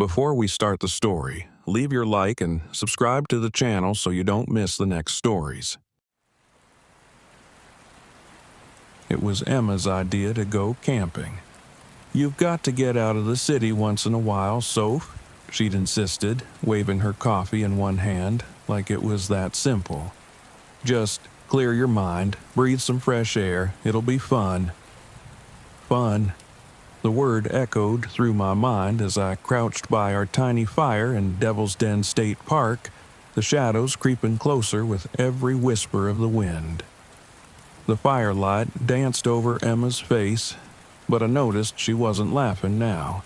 Before we start the story, leave your like and subscribe to the channel so you don't miss the next stories. It was Emma's idea to go camping. "You've got to get out of the city once in a while, Soph," she'd insisted, waving her coffee in one hand like it was that simple. "Just clear your mind, breathe some fresh air, it'll be fun." Fun. The word echoed through my mind as I crouched by our tiny fire in Devil's Den State Park, the shadows creeping closer with every whisper of the wind. The firelight danced over Emma's face, but I noticed she wasn't laughing now.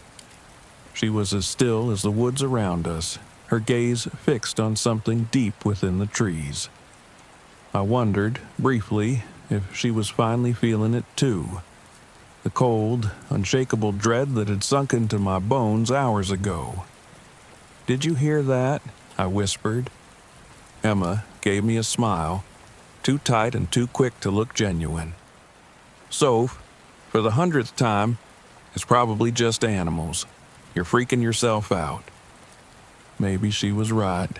She was as still as the woods around us, her gaze fixed on something deep within the trees. I wondered, briefly, if she was finally feeling it too. The cold, unshakable dread that had sunk into my bones hours ago. "Did you hear that?" I whispered. Emma gave me a smile, too tight and too quick to look genuine. "Soph, for the 100th time, it's probably just animals. You're freaking yourself out." Maybe she was right,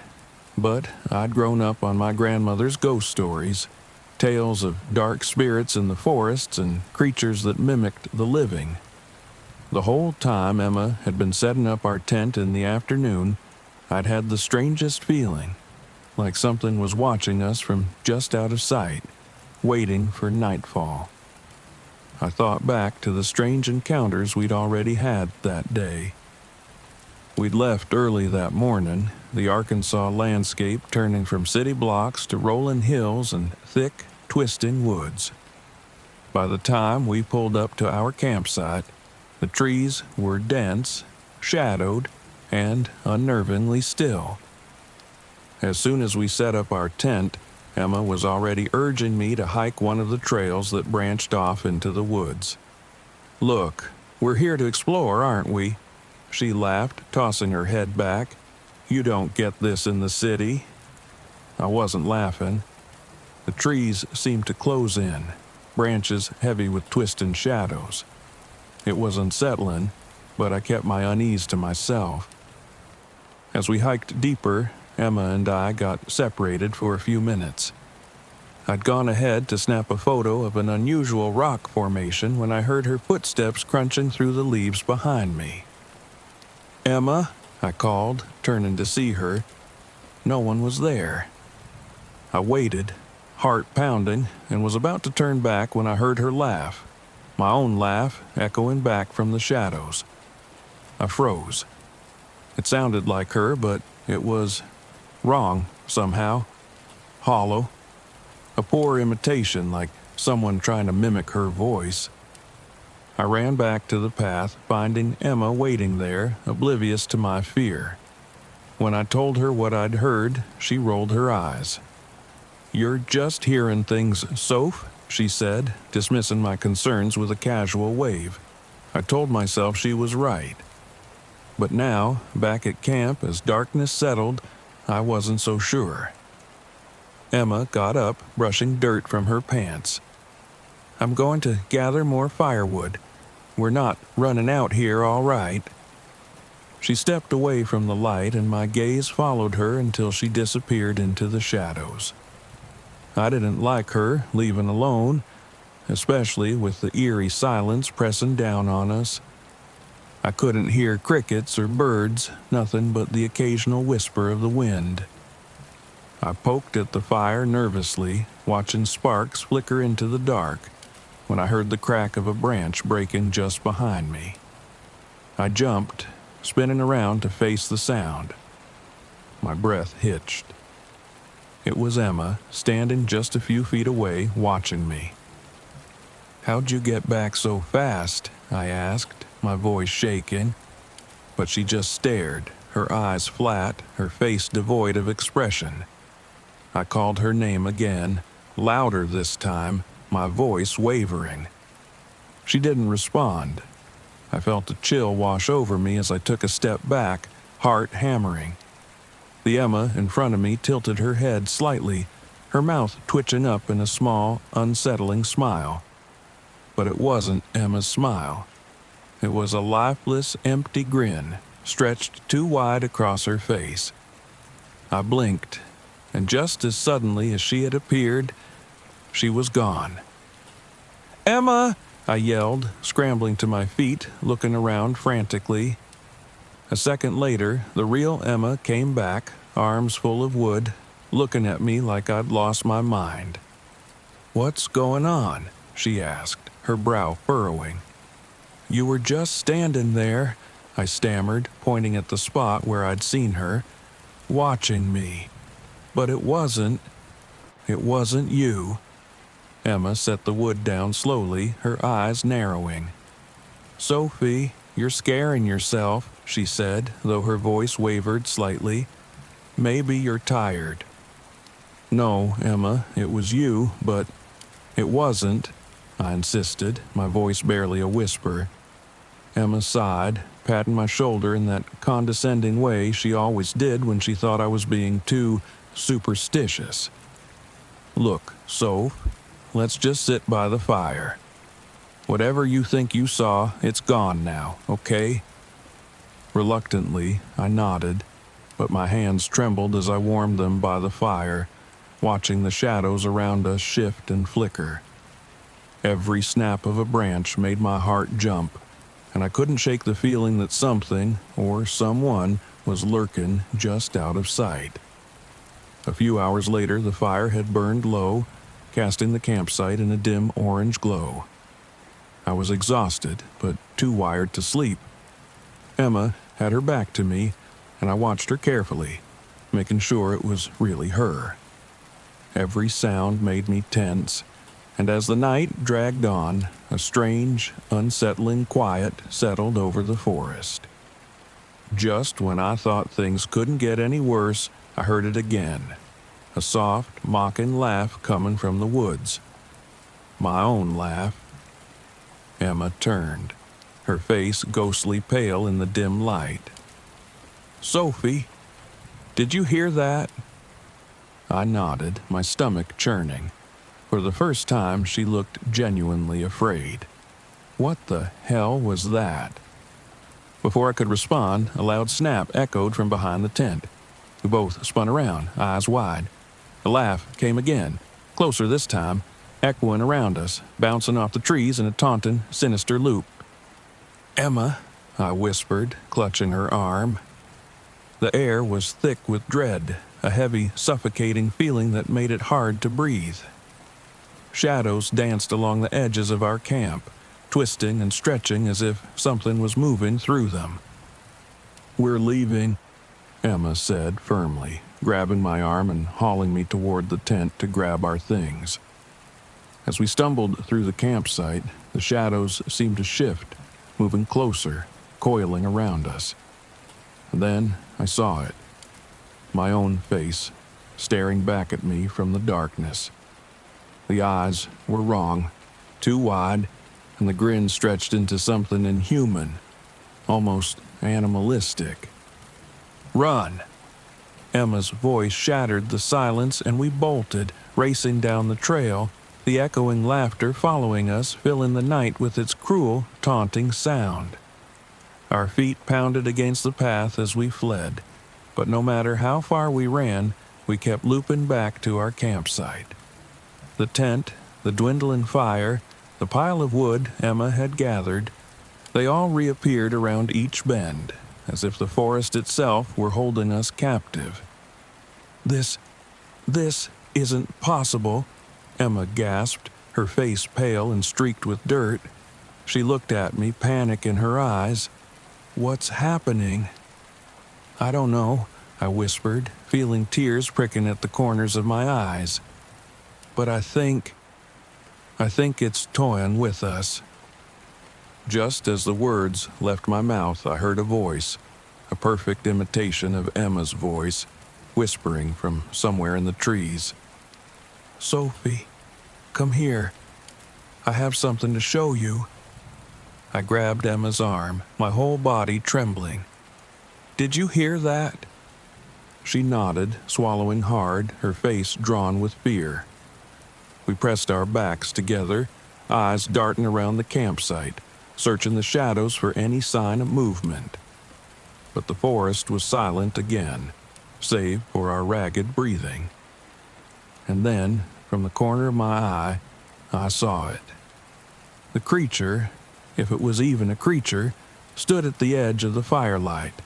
but I'd grown up on my grandmother's ghost stories. Tales of dark spirits in the forests and creatures that mimicked the living. The whole time Emma had been setting up our tent in the afternoon, I'd had the strangest feeling, like something was watching us from just out of sight, waiting for nightfall. I thought back to the strange encounters we'd already had that day. We'd left early that morning, the Arkansas landscape turning from city blocks to rolling hills and thick, twisting woods. By the time we pulled up to our campsite, the trees were dense, shadowed, and unnervingly still. As soon as we set up our tent, Emma was already urging me to hike one of the trails that branched off into the woods. "Look, we're here to explore, aren't we?" She laughed, tossing her head back. "You don't get this in the city." I wasn't laughing. The trees seemed to close in, branches heavy with twisting shadows. It was unsettling, but I kept my unease to myself. As we hiked deeper, Emma and I got separated for a few minutes. I'd gone ahead to snap a photo of an unusual rock formation when I heard her footsteps crunching through the leaves behind me. "Emma," I called, turning to see her. No one was there. I waited, heart pounding, and was about to turn back when I heard her laugh, my own laugh echoing back from the shadows. I froze. It sounded like her, but it was wrong somehow. Hollow. A poor imitation, like someone trying to mimic her voice. I ran back to the path, finding Emma waiting there, oblivious to my fear. When I told her what I'd heard, she rolled her eyes. "You're just hearing things, Soph," she said, dismissing my concerns with a casual wave. I told myself she was right. But now, back at camp, as darkness settled, I wasn't so sure. Emma got up, brushing dirt from her pants. "I'm going to gather more firewood. We're not running out here, all right." She stepped away from the light, and my gaze followed her until she disappeared into the shadows. I didn't like her leaving alone, especially with the eerie silence pressing down on us. I couldn't hear crickets or birds, nothing but the occasional whisper of the wind. I poked at the fire nervously, watching sparks flicker into the dark, when I heard the crack of a branch breaking just behind me. I jumped, spinning around to face the sound. My breath hitched. It was Emma, standing just a few feet away, watching me. "How'd you get back so fast?" I asked, my voice shaking. But she just stared, her eyes flat, her face devoid of expression. I called her name again, louder this time, my voice wavering. She didn't respond. I felt a chill wash over me as I took a step back, heart hammering. The Emma in front of me tilted her head slightly, her mouth twitching up in a small, unsettling smile. But it wasn't Emma's smile. It was a lifeless, empty grin, stretched too wide across her face. I blinked, and just as suddenly as she had appeared, she was gone. "Emma!" I yelled, scrambling to my feet, looking around frantically. A second later, the real Emma came back, arms full of wood, looking at me like I'd lost my mind. "What's going on?" she asked, her brow furrowing. "You were just standing there," I stammered, pointing at the spot where I'd seen her, "watching me. But it wasn't you." Emma set the wood down slowly, her eyes narrowing. "Sophie, you're scaring yourself," she said, though her voice wavered slightly. "Maybe you're tired." "No, Emma, it was you, but it wasn't," I insisted, my voice barely a whisper. Emma sighed, patting my shoulder in that condescending way she always did when she thought I was being too superstitious. "Look, Soph, let's just sit by the fire. Whatever you think you saw, it's gone now, okay?" Reluctantly, I nodded, but my hands trembled as I warmed them by the fire, watching the shadows around us shift and flicker. Every snap of a branch made my heart jump, and I couldn't shake the feeling that something, or someone, was lurking just out of sight. A few hours later, the fire had burned low, casting the campsite in a dim orange glow. I was exhausted, but too wired to sleep. Emma had her back to me, and I watched her carefully, making sure it was really her. Every sound made me tense, and as the night dragged on, a strange, unsettling quiet settled over the forest. Just when I thought things couldn't get any worse, I heard it again. A soft, mocking laugh coming from the woods. My own laugh. Emma turned, her face ghostly pale in the dim light. "Sophie, did you hear that?" I nodded, my stomach churning. For the first time, she looked genuinely afraid. What the hell was that? Before I could respond, a loud snap echoed from behind the tent. We both spun around, eyes wide. The laugh came again, closer this time, echoing around us, bouncing off the trees in a taunting, sinister loop. "Emma," I whispered, clutching her arm. The air was thick with dread, a heavy, suffocating feeling that made it hard to breathe. Shadows danced along the edges of our camp, twisting and stretching as if something was moving through them. "We're leaving," Emma said firmly, grabbing my arm and hauling me toward the tent to grab our things. As we stumbled through the campsite, the shadows seemed to shift, moving closer, coiling around us. And then I saw it. My own face, staring back at me from the darkness. The eyes were wrong, too wide, and the grin stretched into something inhuman, almost animalistic. "Run!" Emma's voice shattered the silence, and we bolted, racing down the trail, the echoing laughter following us, filling the night with its cruel, taunting sound. Our feet pounded against the path as we fled, but no matter how far we ran, we kept looping back to our campsite. The tent, the dwindling fire, the pile of wood Emma had gathered, they all reappeared around each bend, as if the forest itself were holding us captive. This isn't possible," Emma gasped, her face pale and streaked with dirt. She looked at me, panic in her eyes. "What's happening?" "I don't know," I whispered, feeling tears pricking at the corners of my eyes. "But I think it's toying with us." Just as the words left my mouth, I heard a voice, a perfect imitation of Emma's voice, whispering from somewhere in the trees. "Sophie, come here. I have something to show you." I grabbed Emma's arm, my whole body trembling. "Did you hear that?" She nodded, swallowing hard, her face drawn with fear. We pressed our backs together, eyes darting around the campsite, searching the shadows for any sign of movement. but the forest was silent again, save for our ragged breathing. And then, from the corner of my eye, I saw it. The creature, if it was even a creature, stood at the edge of the firelight,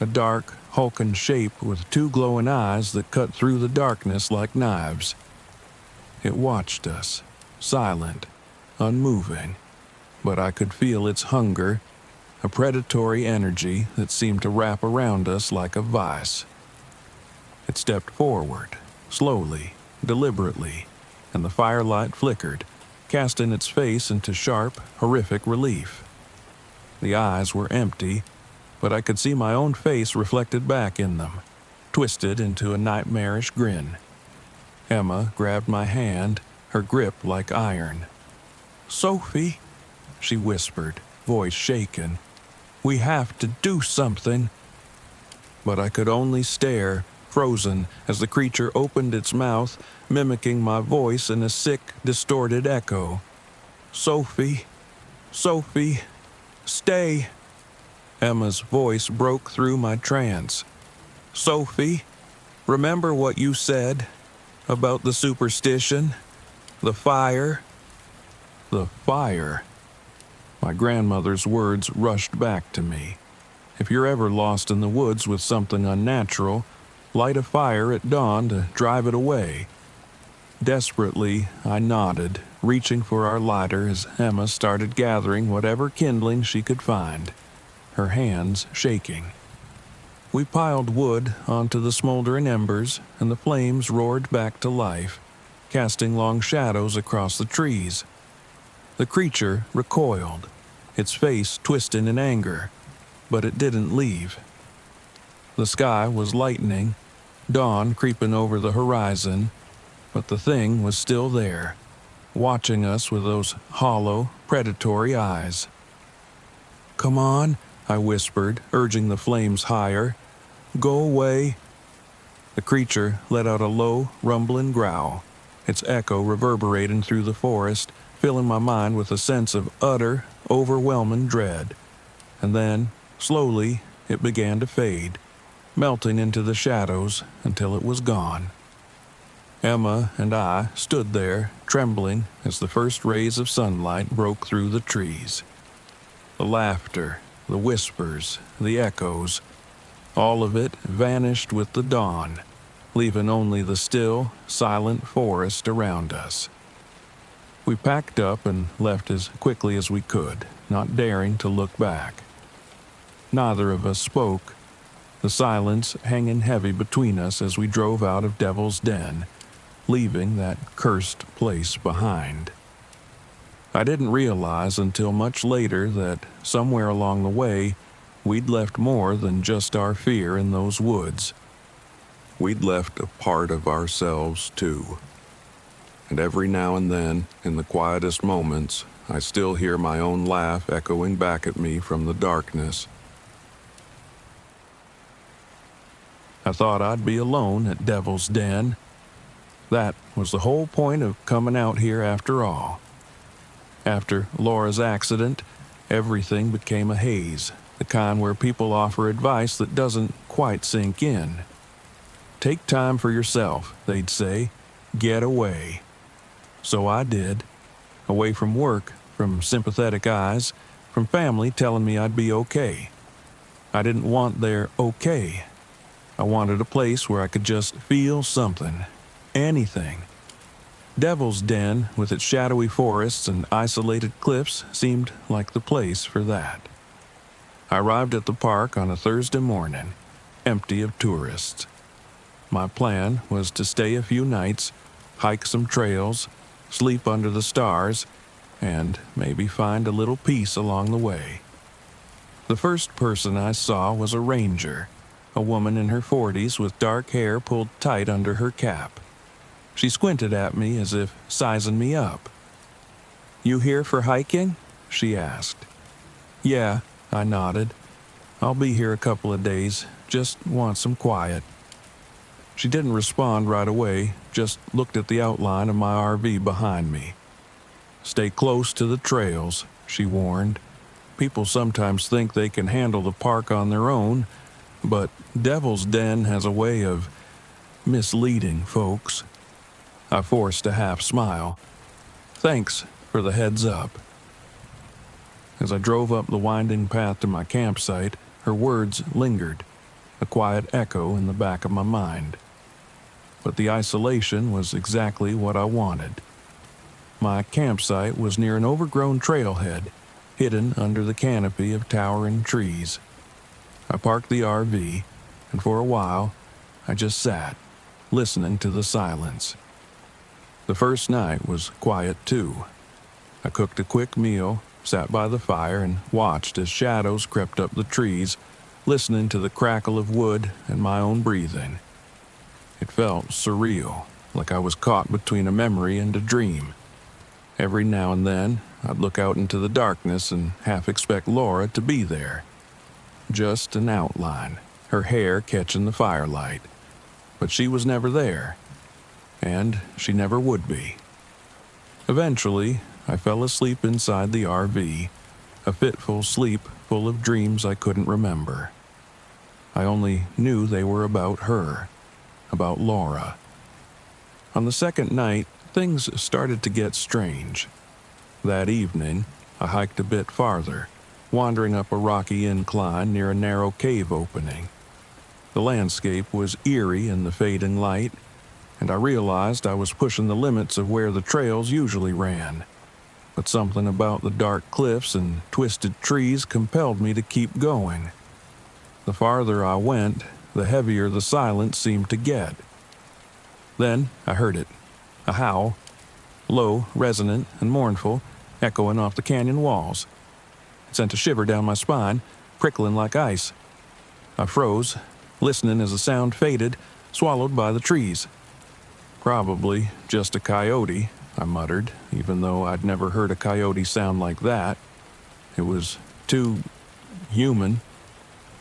a dark, hulking shape with two glowing eyes that cut through the darkness like knives. It watched us, silent, unmoving, but I could feel its hunger, a predatory energy that seemed to wrap around us like a vice. It stepped forward, slowly, deliberately, and the firelight flickered, casting its face into sharp, horrific relief. The eyes were empty, but I could see my own face reflected back in them, twisted into a nightmarish grin. Emma grabbed my hand, her grip like iron. "Sophie," she whispered, voice shaken, "we have to do something." But I could only stare, frozen, as the creature opened its mouth, mimicking my voice in a sick, distorted echo. "Sophie, Sophie, stay." Emma's voice broke through my trance. "Sophie, remember what you said about the superstition? The fire?" The fire. My grandmother's words rushed back to me. If you're ever lost in the woods with something unnatural, light a fire at dawn to drive it away. Desperately, I nodded, reaching for our lighter as Emma started gathering whatever kindling she could find, her hands shaking. We piled wood onto the smoldering embers, and the flames roared back to life, casting long shadows across the trees. The creature recoiled, its face twisting in anger, but it didn't leave. The sky was lightening, dawn creeping over the horizon, but the thing was still there, watching us with those hollow, predatory eyes. "Come on," I whispered, urging the flames higher. "Go away." The creature let out a low, rumbling growl, its echo reverberating through the forest, filling my mind with a sense of utter, overwhelming dread. And then, slowly, it began to fade, melting into the shadows until it was gone. Emma and I stood there, trembling as the first rays of sunlight broke through the trees. The laughter, the whispers, the echoes, all of it vanished with the dawn, leaving only the still, silent forest around us. We packed up and left as quickly as we could, not daring to look back. Neither of us spoke, the silence hanging heavy between us as we drove out of Devil's Den, leaving that cursed place behind. I didn't realize until much later that somewhere along the way, we'd left more than just our fear in those woods. We'd left a part of ourselves, too. And every now and then, in the quietest moments, I still hear my own laugh echoing back at me from the darkness. I thought I'd be alone at Devil's Den. That was the whole point of coming out here after all. After Laura's accident, everything became a haze, the kind where people offer advice that doesn't quite sink in. Take time for yourself, they'd say. Get away. So I did. Away from work, from sympathetic eyes, from family telling me I'd be okay. I didn't want their okay. I wanted a place where I could just feel something. Anything. Devil's Den, with its shadowy forests and isolated cliffs, seemed like the place for that. I arrived at the park on a Thursday morning, empty of tourists. My plan was to stay a few nights, hike some trails, sleep under the stars, and maybe find a little peace along the way. The first person I saw was a ranger, a woman in her 40s with dark hair pulled tight under her cap. She squinted at me as if sizing me up. "You here for hiking?" she asked. "Yeah," I nodded. "I'll be here a couple of days, just want some quiet." She didn't respond right away, just looked at the outline of my RV behind me. "Stay close to the trails," she warned. "People sometimes think they can handle the park on their own, But Devil's Den has a way of misleading folks. I forced a half smile. Thanks for the heads up. As I drove up the winding path to my campsite, her words lingered, a quiet echo in the back of my mind. But the isolation was exactly what I wanted. My campsite was near an overgrown trailhead, hidden under the canopy of towering trees. I parked the RV, and for a while, I just sat, listening to the silence. The first night was quiet too. I cooked a quick meal, sat by the fire, and watched as shadows crept up the trees, listening to the crackle of wood and my own breathing. It felt surreal, like I was caught between a memory and a dream. Every now and then, I'd look out into the darkness and half expect Laura to be there. Just an outline, her hair catching the firelight. But she was never there, and she never would be. Eventually, I fell asleep inside the RV, a fitful sleep full of dreams I couldn't remember. I only knew they were about her, about Laura. On the second night, things started to get strange. That evening, I hiked a bit farther, wandering up a rocky incline near a narrow cave opening. The landscape was eerie in the fading light, and I realized I was pushing the limits of where the trails usually ran. But something about the dark cliffs and twisted trees compelled me to keep going. The farther I went, the heavier the silence seemed to get. Then I heard it, a howl, low, resonant, and mournful, echoing off the canyon walls. It sent a shiver down my spine, prickling like ice. I froze, listening as the sound faded, swallowed by the trees. Probably just a coyote, I muttered, even though I'd never heard a coyote sound like that. It was too human.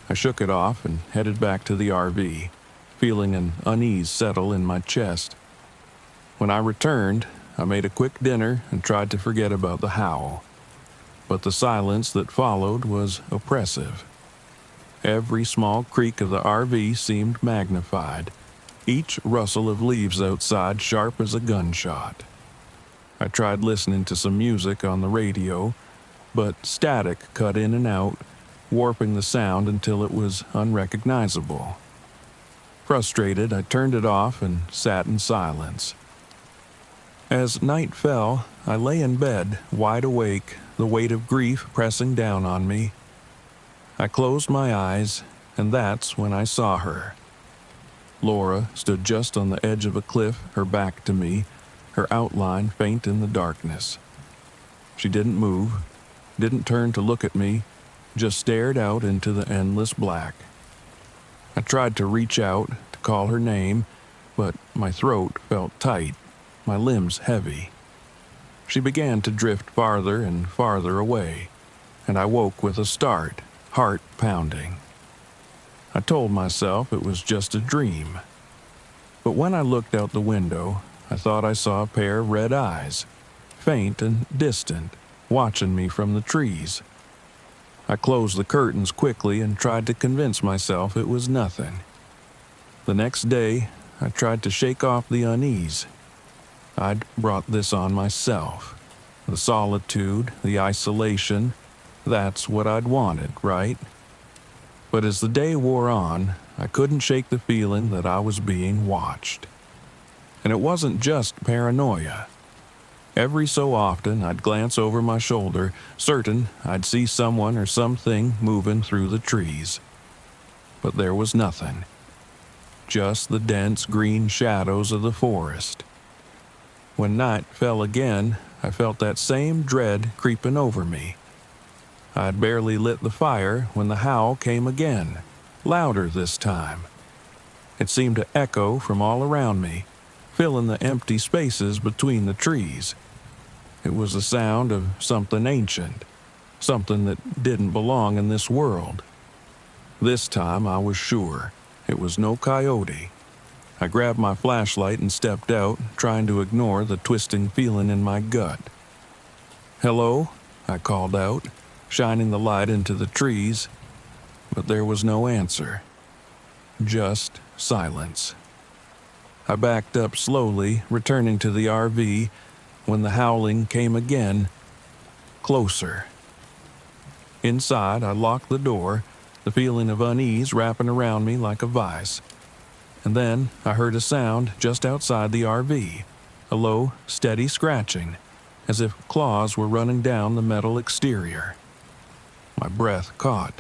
I shook it off and headed back to the RV, feeling an unease settle in my chest. When I returned, I made a quick dinner and tried to forget about the howl. But the silence that followed was oppressive. Every small creak of the RV seemed magnified, each rustle of leaves outside sharp as a gunshot. I tried listening to some music on the radio, but static cut in and out, warping the sound until it was unrecognizable. Frustrated, I turned it off and sat in silence. As night fell, I lay in bed, wide awake, the weight of grief pressing down on me. I closed my eyes, and that's when I saw her. Laura stood just on the edge of a cliff, her back to me, her outline faint in the darkness. She didn't move, didn't turn to look at me, just stared out into the endless black. I tried to reach out, to call her name, but my throat felt tight, my limbs heavy. She began to drift farther and farther away, and I woke with a start, heart pounding. I told myself it was just a dream. But when I looked out the window, I thought I saw a pair of red eyes, faint and distant, watching me from the trees. I closed the curtains quickly and tried to convince myself it was nothing. The next day, I tried to shake off the unease. I'd brought this on myself. The solitude, the isolation, that's what I'd wanted, right? But as the day wore on, I couldn't shake the feeling that I was being watched. And it wasn't just paranoia. Every so often, I'd glance over my shoulder, certain I'd see someone or something moving through the trees. But there was nothing. Just the dense green shadows of the forest. When night fell again, I felt that same dread creeping over me. I'd barely lit the fire when the howl came again, louder this time. It seemed to echo from all around me, filling the empty spaces between the trees. It was the sound of something ancient, something that didn't belong in this world. This time I was sure it was no coyote. I grabbed my flashlight and stepped out, trying to ignore the twisting feeling in my gut. "Hello?" I called out, shining the light into the trees, but there was no answer, just silence. I backed up slowly, returning to the RV, when the howling came again, closer. Inside, I locked the door, the feeling of unease wrapping around me like a vice. And then I heard a sound just outside the RV, a low, steady scratching, as if claws were running down the metal exterior. My breath caught.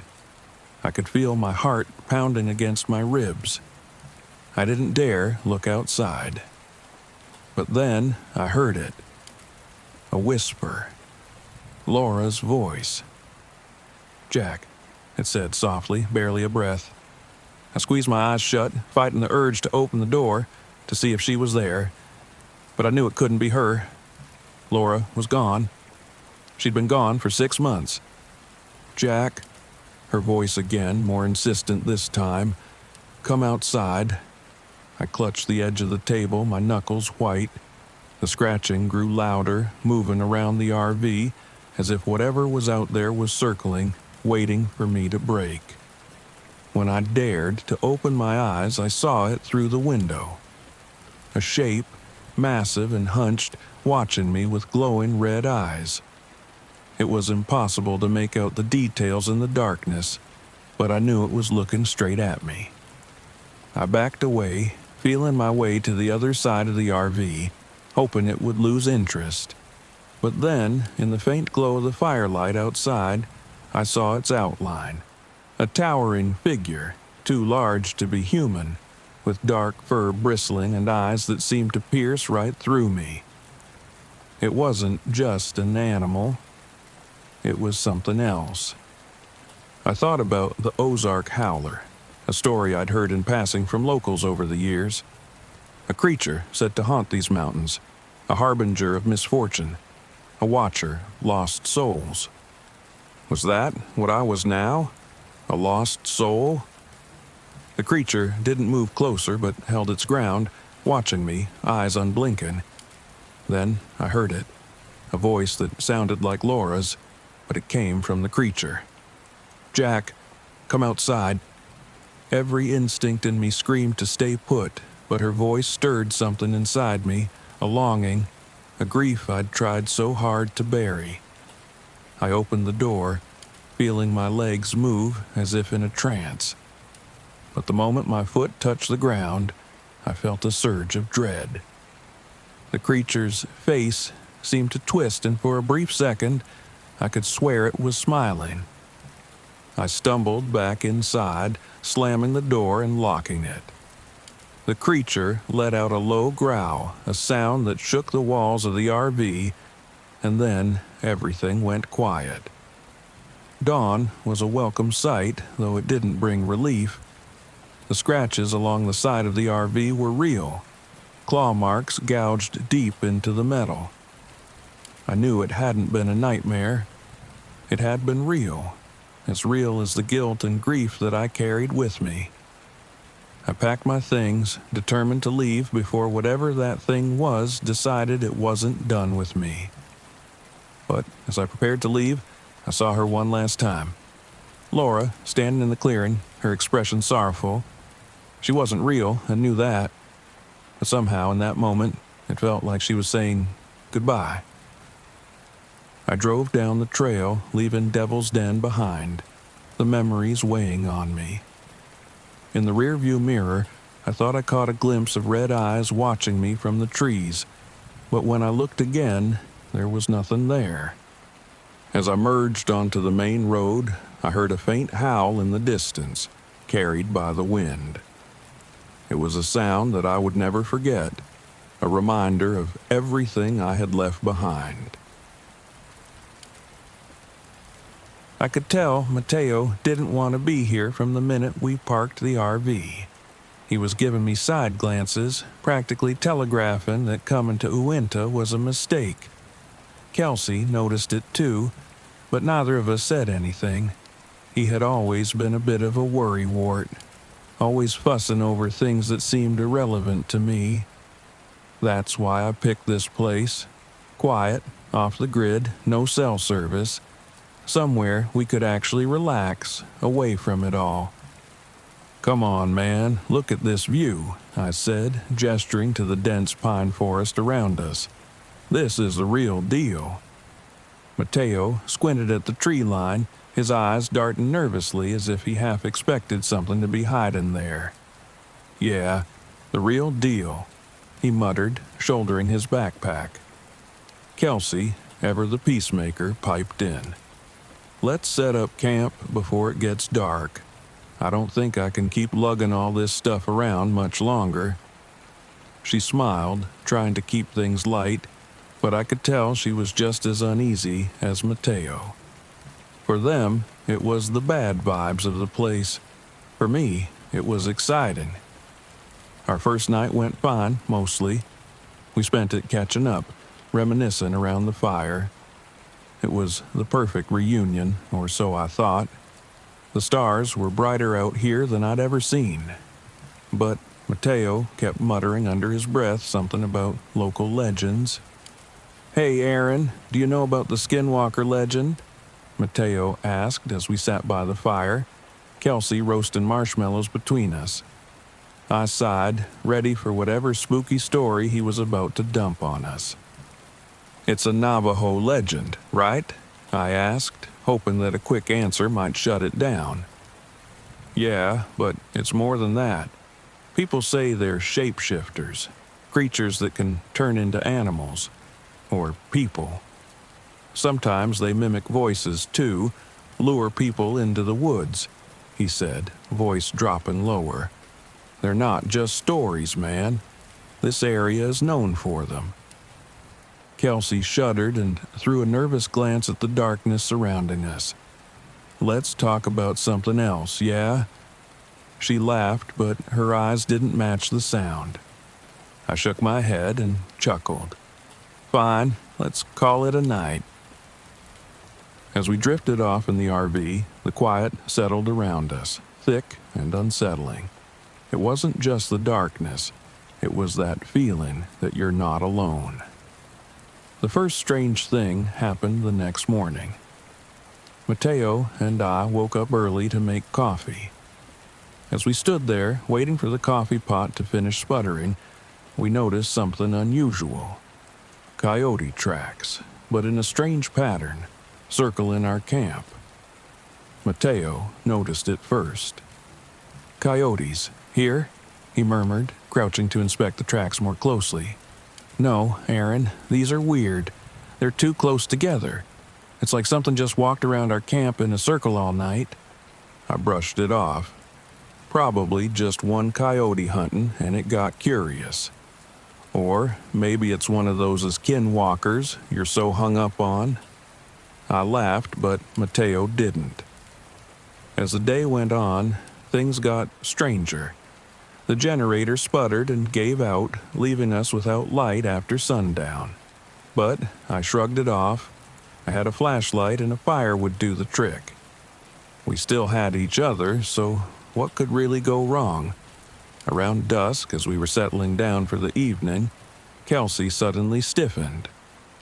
I could feel my heart pounding against my ribs. I didn't dare look outside. But then I heard it. A whisper. Laura's voice. "Jack," it said softly, barely a breath. I squeezed my eyes shut, fighting the urge to open the door to see if she was there. But I knew it couldn't be her. Laura was gone. She'd been gone for 6 months. "Jack," her voice again, more insistent this time. "Come outside." I clutched the edge of the table, my knuckles white. The scratching grew louder, moving around the RV, as if whatever was out there was circling, waiting for me to break. When I dared to open my eyes, I saw it through the window. A shape, massive and hunched, watching me with glowing red eyes. It was impossible to make out the details in the darkness, but I knew it was looking straight at me. I backed away, feeling my way to the other side of the RV, hoping it would lose interest. But then, in the faint glow of the firelight outside, I saw its outline. A towering figure, too large to be human, with dark fur bristling and eyes that seemed to pierce right through me. It wasn't just an animal. It was something else. I thought about the Ozark howler, a story I'd heard in passing from locals over the years. A creature said to haunt these mountains, a harbinger of misfortune, a watcher of lost souls. Was that what I was now? A lost soul? The creature didn't move closer but held its ground, watching me, eyes unblinking. Then I heard it, a voice that sounded like Laura's, but it came from the creature. "Jack, come outside." Every instinct in me screamed to stay put, but her voice stirred something inside me, a longing, a grief I'd tried so hard to bury. I opened the door, feeling my legs move as if in a trance. But the moment my foot touched the ground, I felt a surge of dread. The creature's face seemed to twist, and for a brief second, I could swear it was smiling. I stumbled back inside, slamming the door and locking it. The creature let out a low growl, a sound that shook the walls of the RV, and then everything went quiet. Dawn was a welcome sight, though it didn't bring relief. The scratches along the side of the RV were real, claw marks gouged deep into the metal. I knew it hadn't been a nightmare. It had been real as the guilt and grief that I carried with me. I packed my things, determined to leave before whatever that thing was decided it wasn't done with me. But as I prepared to leave, I saw her one last time. Laura, standing in the clearing, her expression sorrowful. She wasn't real, I knew that. But somehow, in that moment, it felt like she was saying goodbye. I drove down the trail, leaving Devil's Den behind, the memories weighing on me. In the rearview mirror, I thought I caught a glimpse of red eyes watching me from the trees, but when I looked again, there was nothing there. As I merged onto the main road, I heard a faint howl in the distance, carried by the wind. It was a sound that I would never forget, a reminder of everything I had left behind. I could tell Mateo didn't want to be here from the minute we parked the RV. He was giving me side glances, practically telegraphing that coming to Uinta was a mistake. Kelsey noticed it too, but neither of us said anything. He had always been a bit of a worrywart, always fussing over things that seemed irrelevant to me. That's why I picked this place. Quiet, off the grid, no cell service. Somewhere we could actually relax, away from it all. Come on, man, look at this view, I said, gesturing to the dense pine forest around us. This is the real deal. Mateo squinted at the tree line, his eyes darting nervously as if he half expected something to be hiding there. Yeah, the real deal, he muttered, shouldering his backpack. Kelsey, ever the peacemaker, piped in. Let's set up camp before it gets dark. I don't think I can keep lugging all this stuff around much longer. She smiled, trying to keep things light, but I could tell she was just as uneasy as Mateo. For them, it was the bad vibes of the place. For me, it was exciting. Our first night went fine, mostly. We spent it catching up, reminiscing around the fire. It was the perfect reunion, or so I thought. The stars were brighter out here than I'd ever seen. But Mateo kept muttering under his breath something about local legends. Hey, Aaron, do you know about the Skinwalker legend? Mateo asked as we sat by the fire, Kelsey roasting marshmallows between us. I sighed, ready for whatever spooky story he was about to dump on us. It's a Navajo legend, right? I asked, hoping that a quick answer might shut it down. Yeah, but it's more than that. People say they're shapeshifters, creatures that can turn into animals, or people. Sometimes they mimic voices, too, lure people into the woods, he said, voice dropping lower. They're not just stories, man. This area is known for them. Kelsey shuddered and threw a nervous glance at the darkness surrounding us. Let's talk about something else, yeah? She laughed, but her eyes didn't match the sound. I shook my head and chuckled. Fine, let's call it a night. As we drifted off in the RV, the quiet settled around us, thick and unsettling. It wasn't just the darkness, it was that feeling that you're not alone. The first strange thing happened the next morning. Mateo and I woke up early to make coffee. As we stood there, waiting for the coffee pot to finish sputtering, we noticed something unusual. Coyote tracks, but in a strange pattern, circling our camp. Mateo noticed it first. Coyotes, here? He murmured, crouching to inspect the tracks more closely. No, Aaron, these are weird. They're too close together. It's like something just walked around our camp in a circle all night. I brushed it off. Probably just one coyote hunting and it got curious. Or maybe it's one of those skinwalkers you're so hung up on. I laughed, but Mateo didn't. As the day went on, things got stranger. The generator sputtered and gave out, leaving us without light after sundown. But I shrugged it off. I had a flashlight and a fire would do the trick. We still had each other, so what could really go wrong? Around dusk, as we were settling down for the evening, Kelsey suddenly stiffened,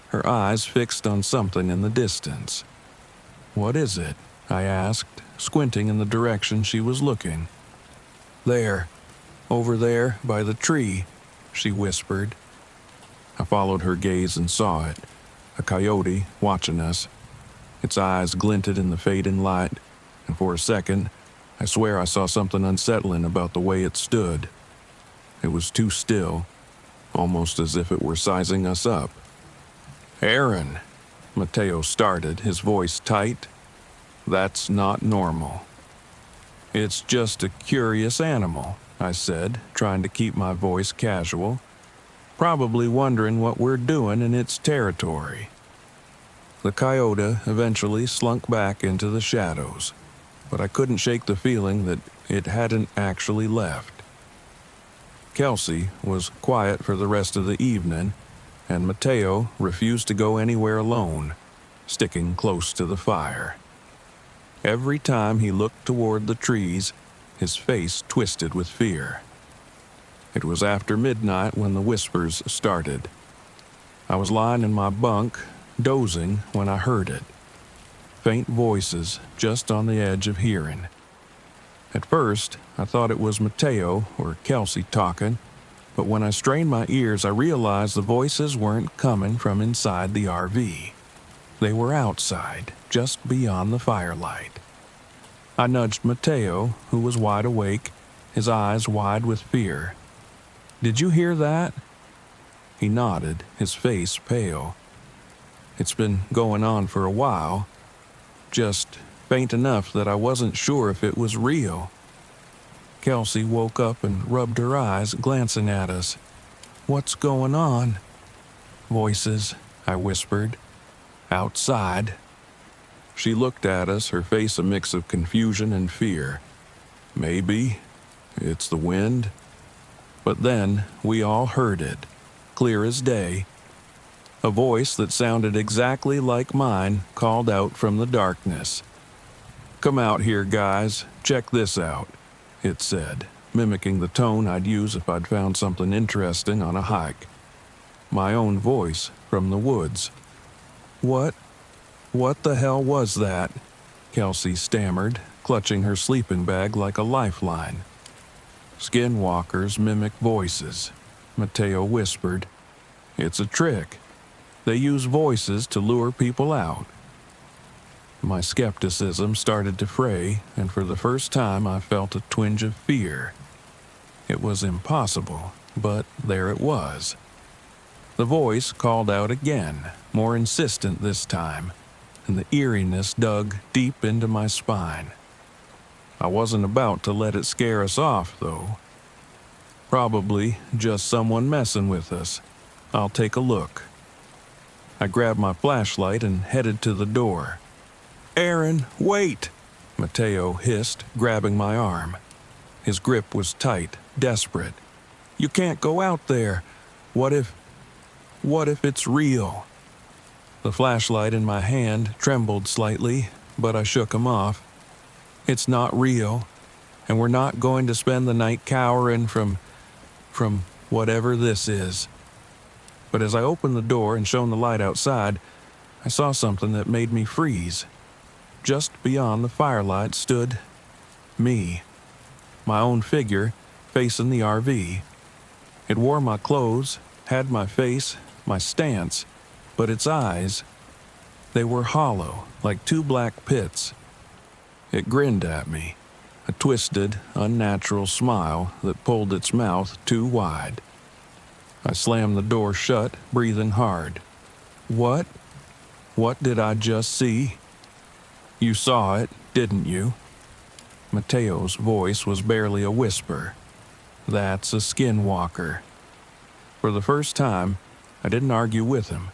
her eyes fixed on something in the distance. What is it? I asked, squinting in the direction she was looking. There. Over there, by the tree, she whispered. I followed her gaze and saw it, a coyote watching us. Its eyes glinted in the fading light, and for a second, I swear I saw something unsettling about the way it stood. It was too still, almost as if it were sizing us up. Aaron, Mateo started, his voice tight. That's not normal. It's just a curious animal, I said, trying to keep my voice casual, probably wondering what we're doing in its territory. The coyote eventually slunk back into the shadows, but I couldn't shake the feeling that it hadn't actually left. Kelsey was quiet for the rest of the evening, and Mateo refused to go anywhere alone, sticking close to the fire. Every time he looked toward the trees, his face twisted with fear. It was after midnight when the whispers started. I was lying in my bunk, dozing, when I heard it. Faint voices just on the edge of hearing. At first, I thought it was Mateo or Kelsey talking, but when I strained my ears, I realized the voices weren't coming from inside the RV. They were outside, just beyond the firelight. I nudged Mateo, who was wide awake, his eyes wide with fear. "Did you hear that?" He nodded, his face pale. "It's been going on for a while, just faint enough that I wasn't sure if it was real." Kelsey woke up and rubbed her eyes, glancing at us. "What's going on?" "Voices," I whispered. "Outside." She looked at us, her face a mix of confusion and fear. "Maybe it's the wind." But then we all heard it, clear as day. A voice that sounded exactly like mine called out from the darkness. "Come out here, guys. Check this out," it said, mimicking the tone I'd use if I'd found something interesting on a hike. My own voice from the woods. What the hell was that?" Kelsey stammered, clutching her sleeping bag like a lifeline. "Skinwalkers mimic voices," Mateo whispered. "It's a trick. They use voices to lure people out." My skepticism started to fray, and for the first time I felt a twinge of fear. It was impossible, but there it was. The voice called out again, more insistent this time, and the eeriness dug deep into my spine. I wasn't about to let it scare us off, though. "Probably just someone messing with us. I'll take a look." I grabbed my flashlight and headed to the door. "Aaron, wait!" Mateo hissed, grabbing my arm. His grip was tight, desperate. "You can't go out there. What if it's real?" The flashlight in my hand trembled slightly, but I shook him off. "It's not real, and we're not going to spend the night cowering from whatever this is." But as I opened the door and shone the light outside, I saw something that made me freeze. Just beyond the firelight stood me, my own figure, facing the RV. It wore my clothes, had my face, my stance, but its eyes, they were hollow, like two black pits. It grinned at me, a twisted, unnatural smile that pulled its mouth too wide. I slammed the door shut, breathing hard. What did I just see?" "You saw it, didn't you?" Mateo's voice was barely a whisper. "That's a Skinwalker." For the first time, I didn't argue with him.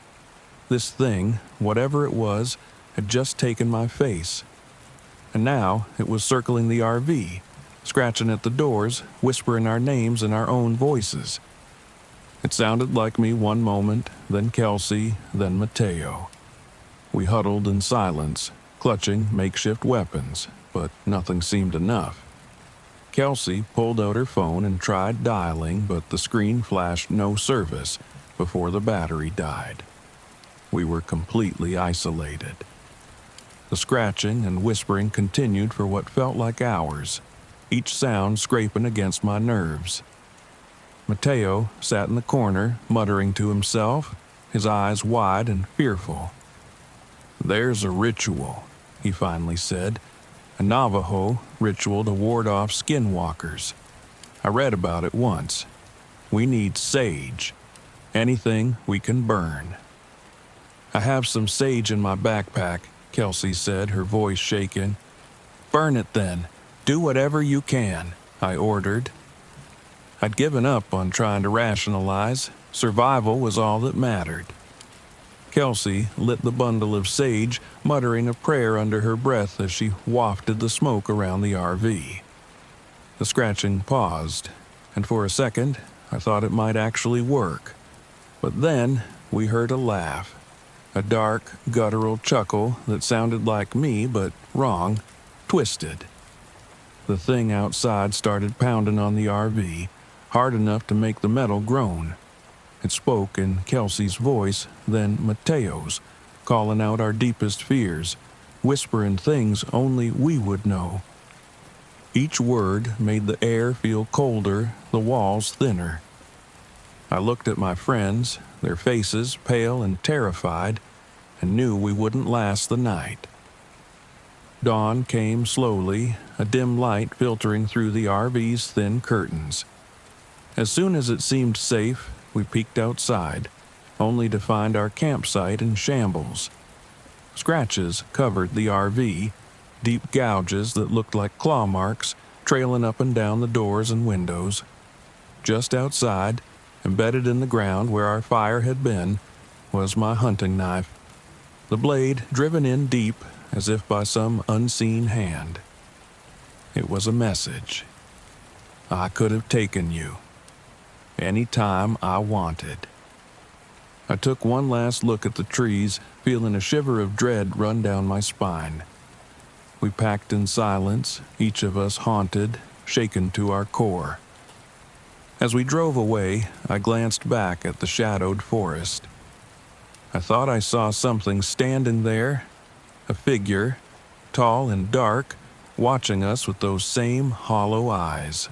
This thing, whatever it was, had just taken my face. And now it was circling the RV, scratching at the doors, whispering our names in our own voices. It sounded like me one moment, then Kelsey, then Mateo. We huddled in silence, clutching makeshift weapons, but nothing seemed enough. Kelsey pulled out her phone and tried dialing, but the screen flashed no service before the battery died. We were completely isolated. The scratching and whispering continued for what felt like hours, each sound scraping against my nerves. Mateo sat in the corner, muttering to himself, his eyes wide and fearful. "There's a ritual," he finally said, "a Navajo ritual to ward off skinwalkers. I read about it once. We need sage, anything we can burn." "I have some sage in my backpack," Kelsey said, her voice shaking. "Burn it then. Do whatever you can," I ordered. I'd given up on trying to rationalize. Survival was all that mattered. Kelsey lit the bundle of sage, muttering a prayer under her breath as she wafted the smoke around the RV. The scratching paused, and for a second, I thought it might actually work. But then we heard a laugh, a dark, guttural chuckle that sounded like me but wrong, twisted. The thing outside started pounding on the RV, hard enough to make the metal groan. It spoke in Kelsey's voice, then Mateo's, calling out our deepest fears, whispering things only we would know. Each word made the air feel colder, the walls thinner. I looked at my friends, their faces pale and terrified, and knew we wouldn't last the night. Dawn came slowly, a dim light filtering through the RV's thin curtains. As soon as it seemed safe, we peeked outside, only to find our campsite in shambles. Scratches covered the RV, deep gouges that looked like claw marks trailing up and down the doors and windows. Just outside, embedded in the ground where our fire had been, was my hunting knife, the blade driven in deep as if by some unseen hand. It was a message. I could have taken you any time I wanted. I took one last look at the trees, feeling a shiver of dread run down my spine. We packed in silence, each of us haunted, shaken to our core. As we drove away, I glanced back at the shadowed forest. I thought I saw something standing there, a figure, tall and dark, watching us with those same hollow eyes.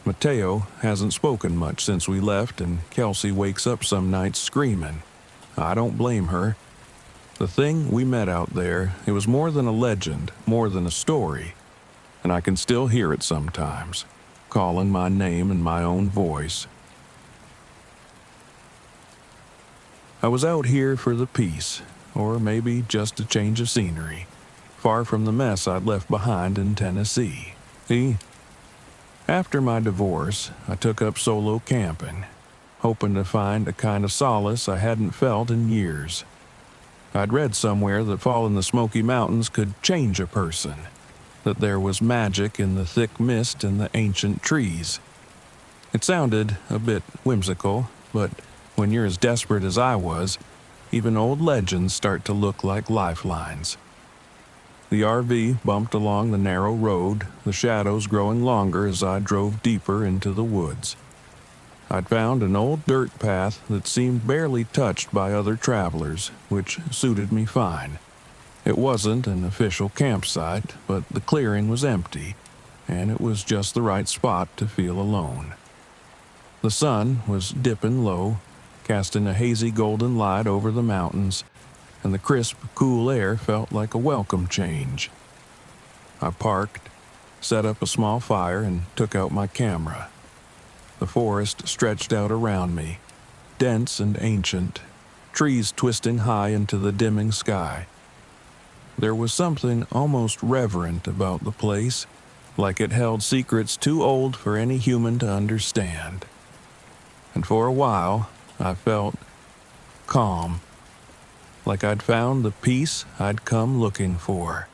Mateo hasn't spoken much since we left, and Kelsey wakes up some nights screaming. I don't blame her. The thing we met out there, it was more than a legend, more than a story, and I can still hear it sometimes, calling my name in my own voice. I was out here for the peace, or maybe just a change of scenery, far from the mess I'd left behind in Tennessee. After my divorce, I took up solo camping, hoping to find a kind of solace I hadn't felt in years. I'd read somewhere that fall in the Smoky Mountains could change a person, that there was magic in the thick mist and the ancient trees. It sounded a bit whimsical, but when you're as desperate as I was, even old legends start to look like lifelines. The RV bumped along the narrow road, the shadows growing longer as I drove deeper into the woods. I'd found an old dirt path that seemed barely touched by other travelers, which suited me fine. It wasn't an official campsite, but the clearing was empty, and it was just the right spot to feel alone. The sun was dipping low, casting a hazy golden light over the mountains, and the crisp, cool air felt like a welcome change. I parked, set up a small fire, and took out my camera. The forest stretched out around me, dense and ancient, trees twisting high into the dimming sky. There was something almost reverent about the place, like it held secrets too old for any human to understand. And for a while, I felt calm, like I'd found the peace I'd come looking for.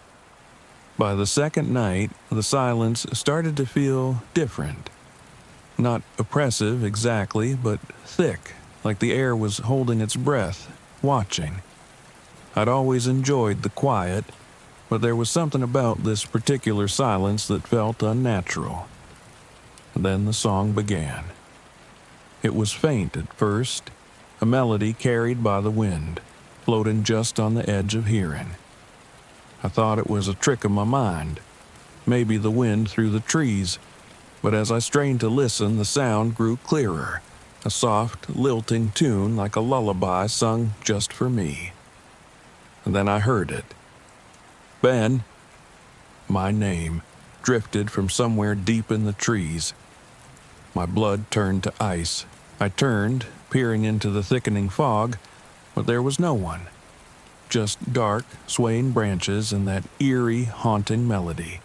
By the second night, the silence started to feel different. Not oppressive exactly, but thick, like the air was holding its breath, watching. I'd always enjoyed the quiet, but there was something about this particular silence that felt unnatural. Then the song began. It was faint at first, a melody carried by the wind, floating just on the edge of hearing. I thought it was a trick of my mind, maybe the wind through the trees, but as I strained to listen, the sound grew clearer, a soft, lilting tune like a lullaby sung just for me. And then I heard it. Ben. My name drifted from somewhere deep in the trees. My blood turned to ice. I turned, peering into the thickening fog, but there was no one. Just dark, swaying branches and that eerie, haunting melody.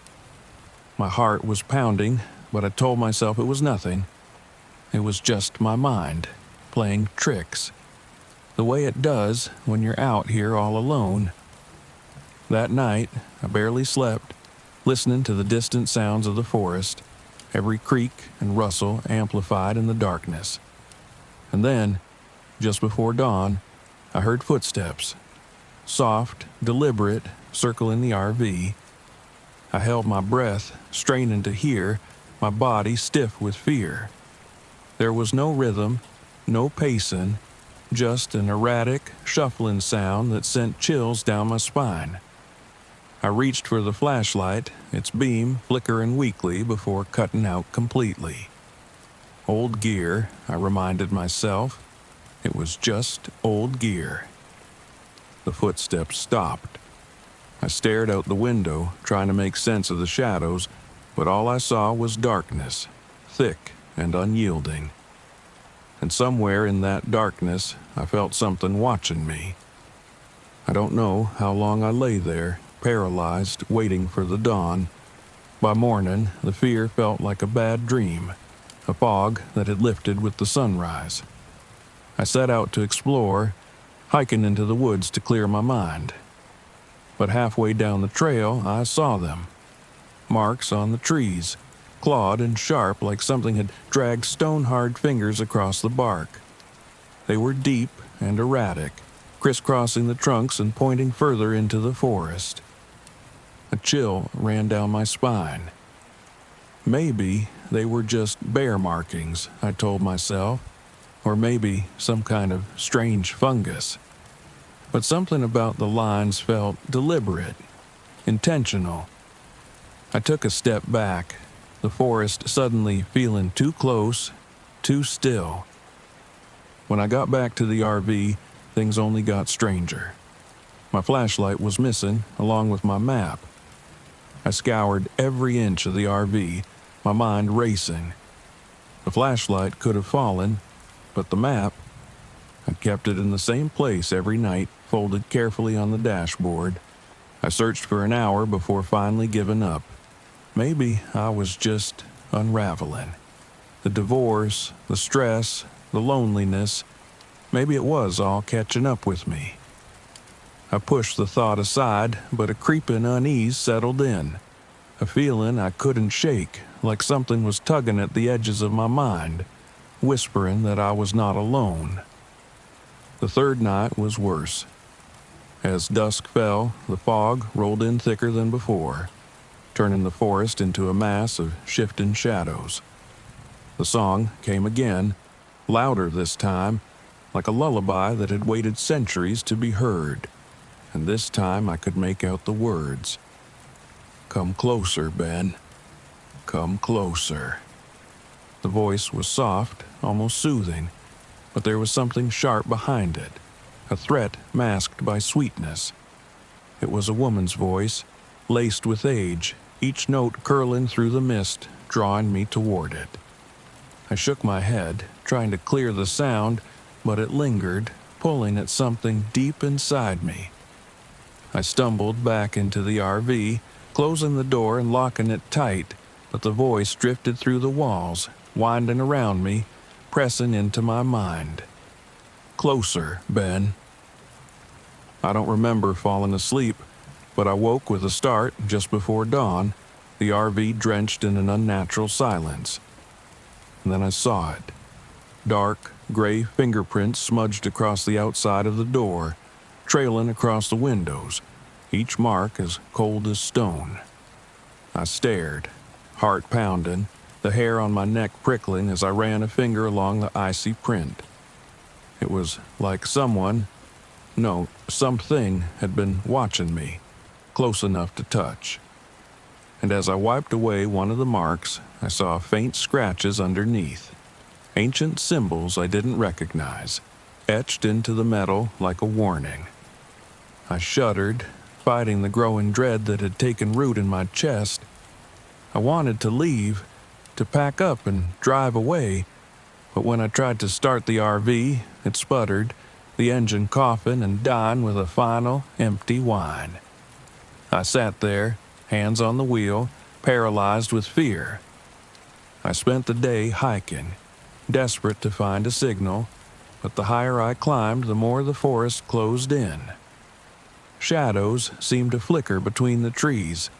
My heart was pounding, but I told myself it was nothing. It was just my mind, playing tricks. The way it does when you're out here all alone. That night, I barely slept, listening to the distant sounds of the forest, every creak and rustle amplified in the darkness. And then, just before dawn, I heard footsteps. Soft, deliberate, circling the RV. I held my breath, straining to hear, my body stiff with fear. There was no rhythm, no pacing, just an erratic, shuffling sound that sent chills down my spine. I reached for the flashlight, its beam flickering weakly before cutting out completely. Old gear, I reminded myself. It was just old gear. The footsteps stopped. I stared out the window, trying to make sense of the shadows, but all I saw was darkness, thick and unyielding. And somewhere in that darkness, I felt something watching me. I don't know how long I lay there, paralyzed, waiting for the dawn. By morning, the fear felt like a bad dream, a fog that had lifted with the sunrise. I set out to explore, hiking into the woods to clear my mind. But halfway down the trail, I saw them. Marks on the trees, clawed and sharp like something had dragged stone-hard fingers across the bark. They were deep and erratic, crisscrossing the trunks and pointing further into the forest. A chill ran down my spine. Maybe they were just bear markings, I told myself, or maybe some kind of strange fungus. But something about the lines felt deliberate, intentional. I took a step back, the forest suddenly feeling too close, too still. When I got back to the RV, things only got stranger. My flashlight was missing, along with my map. I scoured every inch of the RV, my mind racing. The flashlight could have fallen, but the map, I'd kept it in the same place every night, folded carefully on the dashboard. I searched for an hour before finally giving up. Maybe I was just unraveling. The divorce, the stress, the loneliness, maybe it was all catching up with me. I pushed the thought aside, but a creeping unease settled in. A feeling I couldn't shake, like something was tugging at the edges of my mind, whispering that I was not alone. The third night was worse. As dusk fell, the fog rolled in thicker than before, turning the forest into a mass of shifting shadows. The song came again, louder this time, like a lullaby that had waited centuries to be heard, and this time I could make out the words. "Come closer, Ben. Come closer." The voice was soft, almost soothing, but there was something sharp behind it, a threat masked by sweetness. It was a woman's voice, laced with age, each note curling through the mist, drawing me toward it. I shook my head, trying to clear the sound, but it lingered, pulling at something deep inside me. I stumbled back into the RV, closing the door and locking it tight, but the voice drifted through the walls, winding around me, pressing into my mind. "Closer, Ben." I don't remember falling asleep, but I woke with a start just before dawn, the RV drenched in an unnatural silence. And then I saw it. Dark, gray fingerprints smudged across the outside of the door, trailing across the windows, each mark as cold as stone. I stared, heart pounding, the hair on my neck prickling as I ran a finger along the icy print. It was like something had been watching me, close enough to touch. And as I wiped away one of the marks, I saw faint scratches underneath, ancient symbols I didn't recognize, etched into the metal like a warning. I shuddered, fighting the growing dread that had taken root in my chest. I wanted to leave, to pack up and drive away, but when I tried to start the RV, it sputtered, the engine coughing and dying with a final, empty whine. I sat there, hands on the wheel, paralyzed with fear. I spent the day hiking, desperate to find a signal, but the higher I climbed, the more the forest closed in. Shadows seemed to flicker between the trees,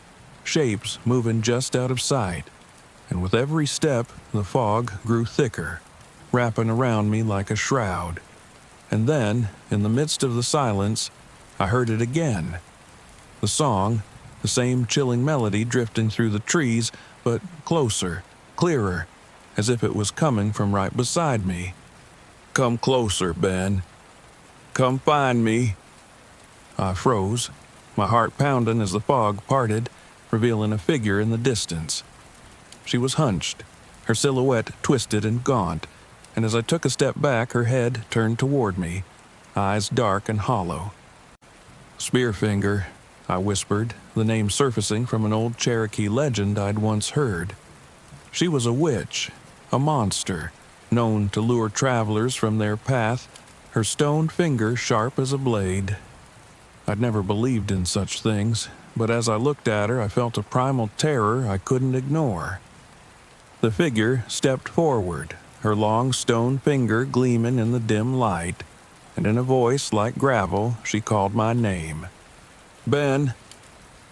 shapes moving just out of sight, and with every step, the fog grew thicker, wrapping around me like a shroud. And then, in the midst of the silence, I heard it again. The song, the same chilling melody drifting through the trees, but closer, clearer, as if it was coming from right beside me. "Come closer, Ben. Come find me." I froze, my heart pounding as the fog parted, revealing a figure in the distance. She was hunched, her silhouette twisted and gaunt, and as I took a step back, her head turned toward me, eyes dark and hollow. Spearfinger, I whispered, the name surfacing from an old Cherokee legend I'd once heard. She was a witch, a monster, known to lure travelers from their path, her stone finger sharp as a blade. I'd never believed in such things, but as I looked at her, I felt a primal terror I couldn't ignore. The figure stepped forward, her long stone finger gleaming in the dim light, and in a voice like gravel, she called my name. Ben.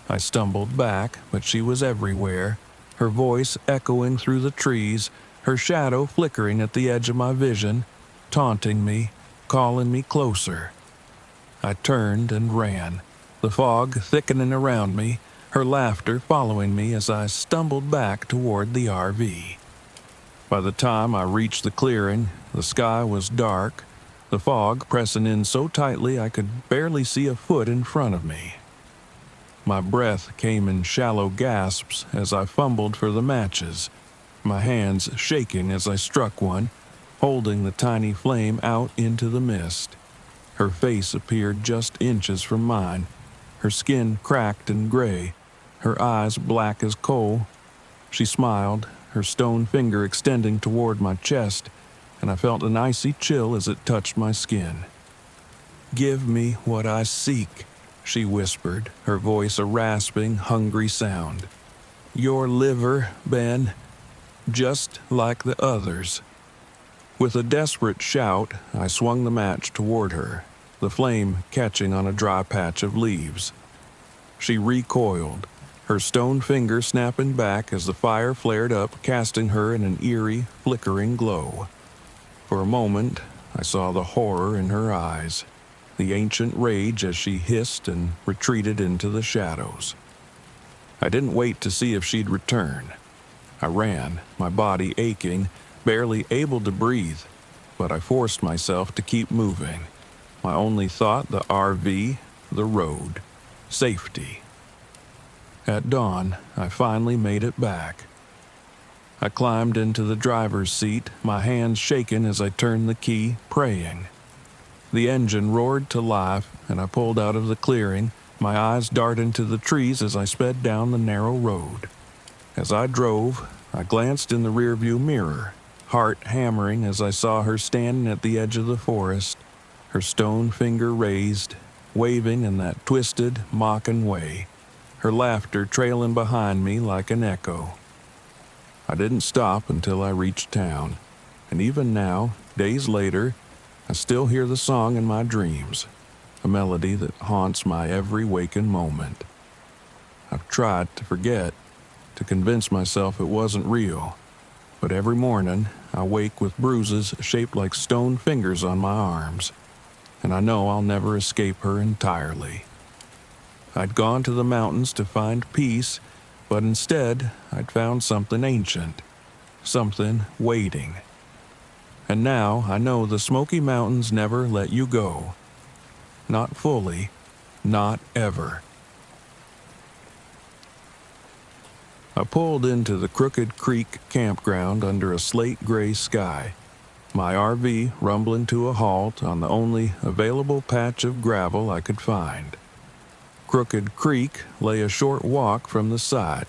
I stumbled back, but she was everywhere, her voice echoing through the trees, her shadow flickering at the edge of my vision, taunting me, calling me closer. I turned and ran, the fog thickening around me, her laughter following me as I stumbled back toward the RV. By the time I reached the clearing, the sky was dark, the fog pressing in so tightly I could barely see a foot in front of me. My breath came in shallow gasps as I fumbled for the matches, my hands shaking as I struck one, holding the tiny flame out into the mist. Her face appeared just inches from mine, her skin cracked and gray, her eyes black as coal. She smiled, her stone finger extending toward my chest, and I felt an icy chill as it touched my skin. "Give me what I seek," she whispered, her voice a rasping, hungry sound. "Your liver, Ben, just like the others." With a desperate shout, I swung the match toward her, the flame catching on a dry patch of leaves. She recoiled, her stone finger snapping back as the fire flared up, casting her in an eerie, flickering glow. For a moment, I saw the horror in her eyes, the ancient rage as she hissed and retreated into the shadows. I didn't wait to see if she'd return. I ran, my body aching, barely able to breathe, but I forced myself to keep moving. My only thought, the RV, the road, safety. At dawn, I finally made it back. I climbed into the driver's seat, my hands shaking as I turned the key, praying. The engine roared to life, and I pulled out of the clearing, my eyes darting to the trees as I sped down the narrow road. As I drove, I glanced in the rearview mirror, heart hammering as I saw her standing at the edge of the forest, her stone finger raised, waving in that twisted, mocking way, her laughter trailing behind me like an echo. I didn't stop until I reached town, and even now, days later, I still hear the song in my dreams, a melody that haunts my every waking moment. I've tried to forget, to convince myself it wasn't real, but every morning I wake with bruises shaped like stone fingers on my arms, and I know I'll never escape her entirely. I'd gone to the mountains to find peace, but instead I'd found something ancient, something waiting. And now I know the Smoky Mountains never let you go. Not fully, not ever. I pulled into the Crooked Creek campground under a slate-gray sky, my RV rumbling to a halt on the only available patch of gravel I could find. Crooked Creek lay a short walk from the side,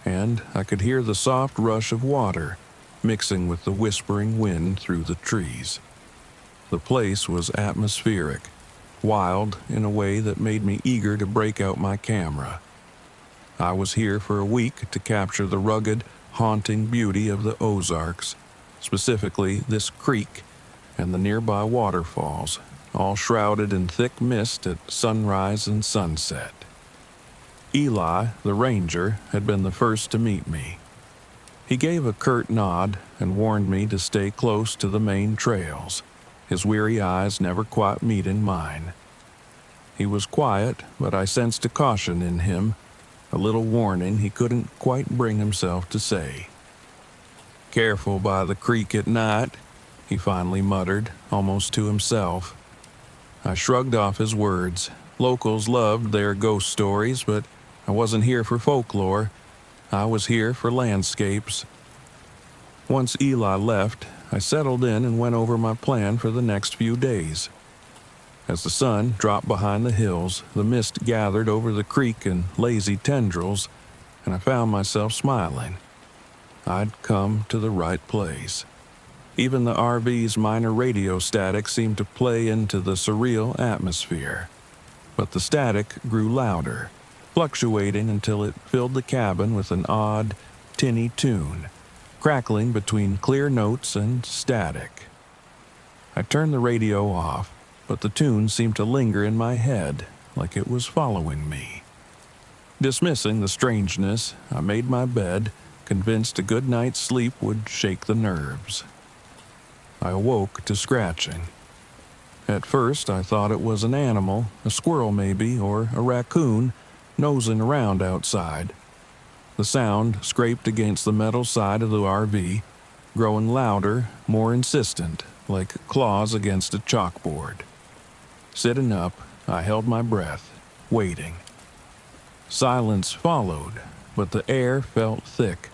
and I could hear the soft rush of water mixing with the whispering wind through the trees. The place was atmospheric, wild in a way that made me eager to break out my camera. I was here for a week to capture the rugged, haunting beauty of the Ozarks, specifically this creek and the nearby waterfalls, all shrouded in thick mist at sunrise and sunset. Eli, the ranger, had been the first to meet me. He gave a curt nod and warned me to stay close to the main trails, his weary eyes never quite meeting mine. He was quiet, but I sensed a caution in him, a little warning he couldn't quite bring himself to say. "Careful by the creek at night," he finally muttered, almost to himself. I shrugged off his words, Locals loved their ghost stories, but I wasn't here for folklore. I was here for landscapes. Once Eli left, I settled in and went over my plan for the next few days. As the sun dropped behind the hills, the mist gathered over the creek in lazy tendrils, and I found myself smiling. I'd come to the right place. Even the RV's minor radio static seemed to play into the surreal atmosphere. But the static grew louder, fluctuating until it filled the cabin with an odd, tinny tune, crackling between clear notes and static. I turned the radio off, but the tune seemed to linger in my head, like it was following me. Dismissing the strangeness, I made my bed, convinced a good night's sleep would shake the nerves. I awoke to scratching. At first, I thought it was an animal, a squirrel maybe, or a raccoon, nosing around outside. The sound scraped against the metal side of the RV, growing louder, more insistent, like claws against a chalkboard. Sitting up, I held my breath, waiting. Silence followed, but the air felt thick,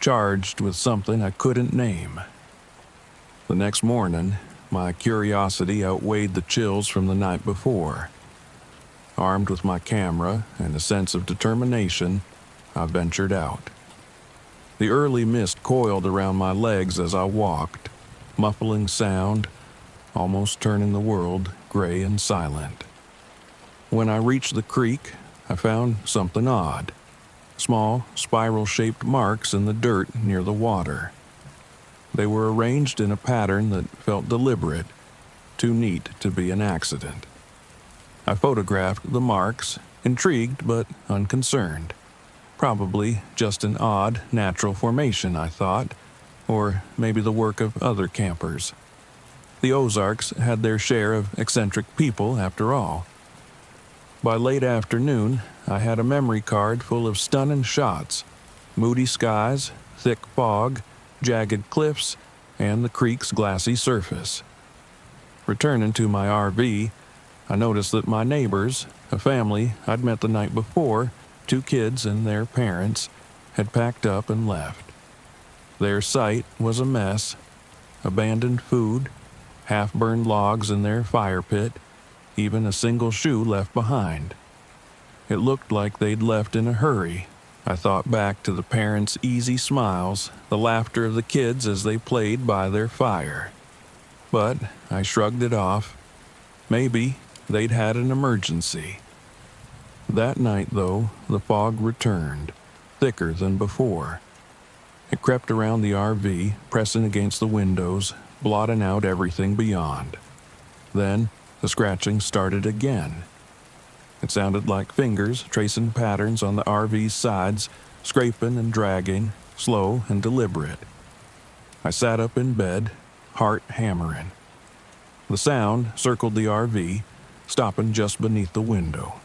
charged with something I couldn't name. The next morning, my curiosity outweighed the chills from the night before. Armed with my camera and a sense of determination, I ventured out. The early mist coiled around my legs as I walked, muffling sound, almost turning the world gray and silent. When I reached the creek, I found something odd. Small, spiral-shaped marks in the dirt near the water. They were arranged in a pattern that felt deliberate, too neat to be an accident. I photographed the marks, intrigued but unconcerned. Probably just an odd, natural formation, I thought, or maybe the work of other campers. The Ozarks had their share of eccentric people, after all. By late afternoon, I had a memory card full of stunning shots: moody skies, thick fog, jagged cliffs, and the creek's glassy surface. Returning to my RV, I noticed that my neighbors, a family I'd met the night before, 2 kids and their parents, had packed up and left. Their site was a mess: abandoned food, half-burned logs in their fire pit, even a single shoe left behind. It looked like they'd left in a hurry. I thought back to the parents' easy smiles, the laughter of the kids as they played by their fire. But I shrugged it off. Maybe they'd had an emergency. That night, though, the fog returned, thicker than before. It crept around the RV, pressing against the windows, blotting out everything beyond. Then the scratching started again. It sounded like fingers tracing patterns on the RV's sides, scraping and dragging, slow and deliberate. I sat up in bed, heart hammering. The sound circled the RV, stopping just beneath the window.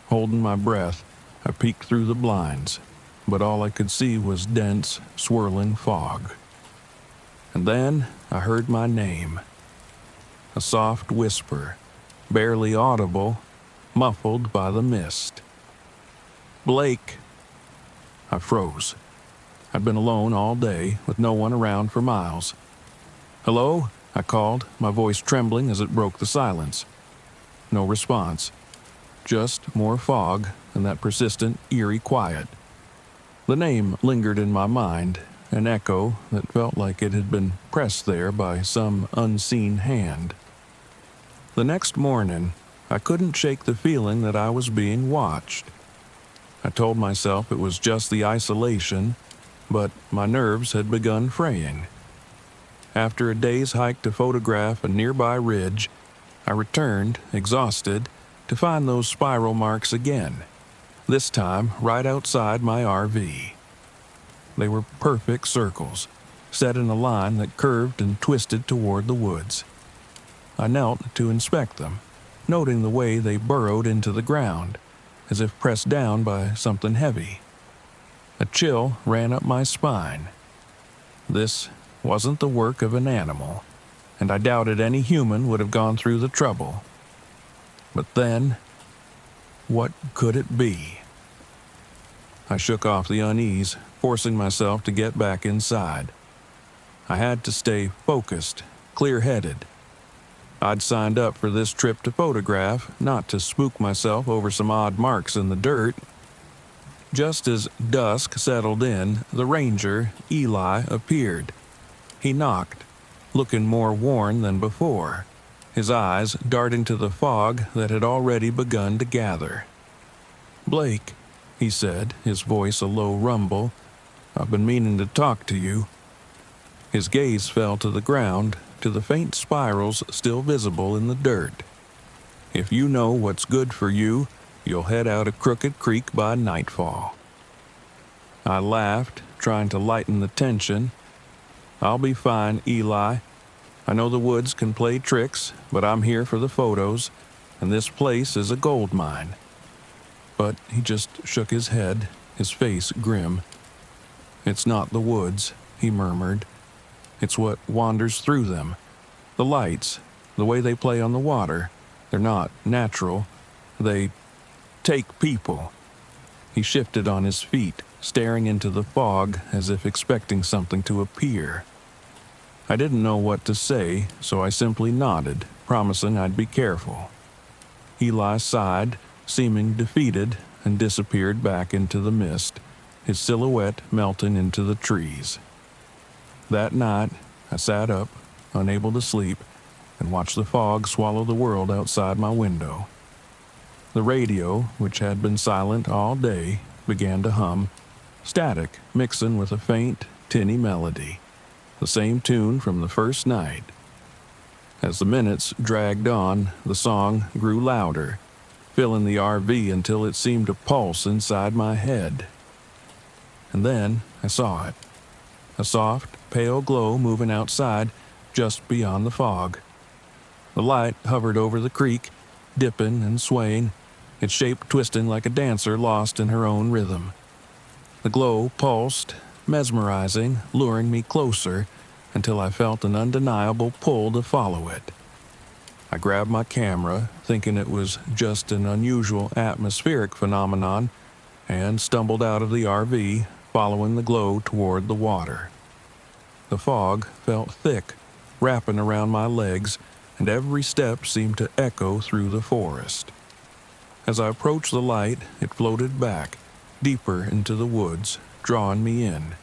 Holding my breath, I peeked through the blinds, but all I could see was dense, swirling fog. And then I heard my name. A soft whisper, barely audible, muffled by the mist. Blake. I froze. I'd been alone all day, with no one around for miles. "Hello?" I called, my voice trembling as it broke the silence. No response. Just more fog and that persistent, eerie quiet. The name lingered in my mind, an echo that felt like it had been pressed there by some unseen hand. The next morning, I couldn't shake the feeling that I was being watched. I told myself it was just the isolation, but my nerves had begun fraying. After a day's hike to photograph a nearby ridge, I returned, exhausted, to find those spiral marks again, this time right outside my RV. They were perfect circles, set in a line that curved and twisted toward the woods. I knelt to inspect them, noting the way they burrowed into the ground, as if pressed down by something heavy. A chill ran up my spine. This wasn't the work of an animal, and I doubted any human would have gone through the trouble. But then What could it be? I shook off the unease, forcing myself to get back inside. I had to stay focused, clear-headed. I'd signed up for this trip to photograph, not to spook myself over some odd marks in the dirt. Just as dusk settled in, the ranger, Eli, appeared. He knocked, looking more worn than before, his eyes darting to the fog that had already begun to gather. "Blake," he said, his voice a low rumble, "I've been meaning to talk to you." His gaze fell to the ground, to the faint spirals still visible in the dirt. "If you know what's good for you, you'll head out of Crooked Creek by nightfall." I laughed, trying to lighten the tension. "I'll be fine, Eli. I know the woods can play tricks, but I'm here for the photos, and this place is a gold mine." But he just shook his head, his face grim. "It's not the woods," he murmured. "It's what wanders through them. The lights, the way they play on the water, they're not natural. They take people." He shifted on his feet, staring into the fog as if expecting something to appear. I didn't know what to say, so I simply nodded, promising I'd be careful. Eli sighed, seeming defeated, and disappeared back into the mist, his silhouette melting into the trees. That night, I sat up, unable to sleep, and watched the fog swallow the world outside my window. The radio, which had been silent all day, began to hum, static mixing with a faint, tinny melody, the same tune from the first night. As the minutes dragged on, the song grew louder, filling the RV until it seemed to pulse inside my head. And then I saw it. A soft, pale glow moving outside, just beyond the fog. The light hovered over the creek, dipping and swaying, its shape twisting like a dancer lost in her own rhythm. The glow pulsed, mesmerizing, luring me closer, until I felt an undeniable pull to follow it. I grabbed my camera, thinking it was just an unusual atmospheric phenomenon, and stumbled out of the RV, following the glow toward the water. The fog felt thick, wrapping around my legs, and every step seemed to echo through the forest. As I approached the light, it floated back, deeper into the woods, drawing me in.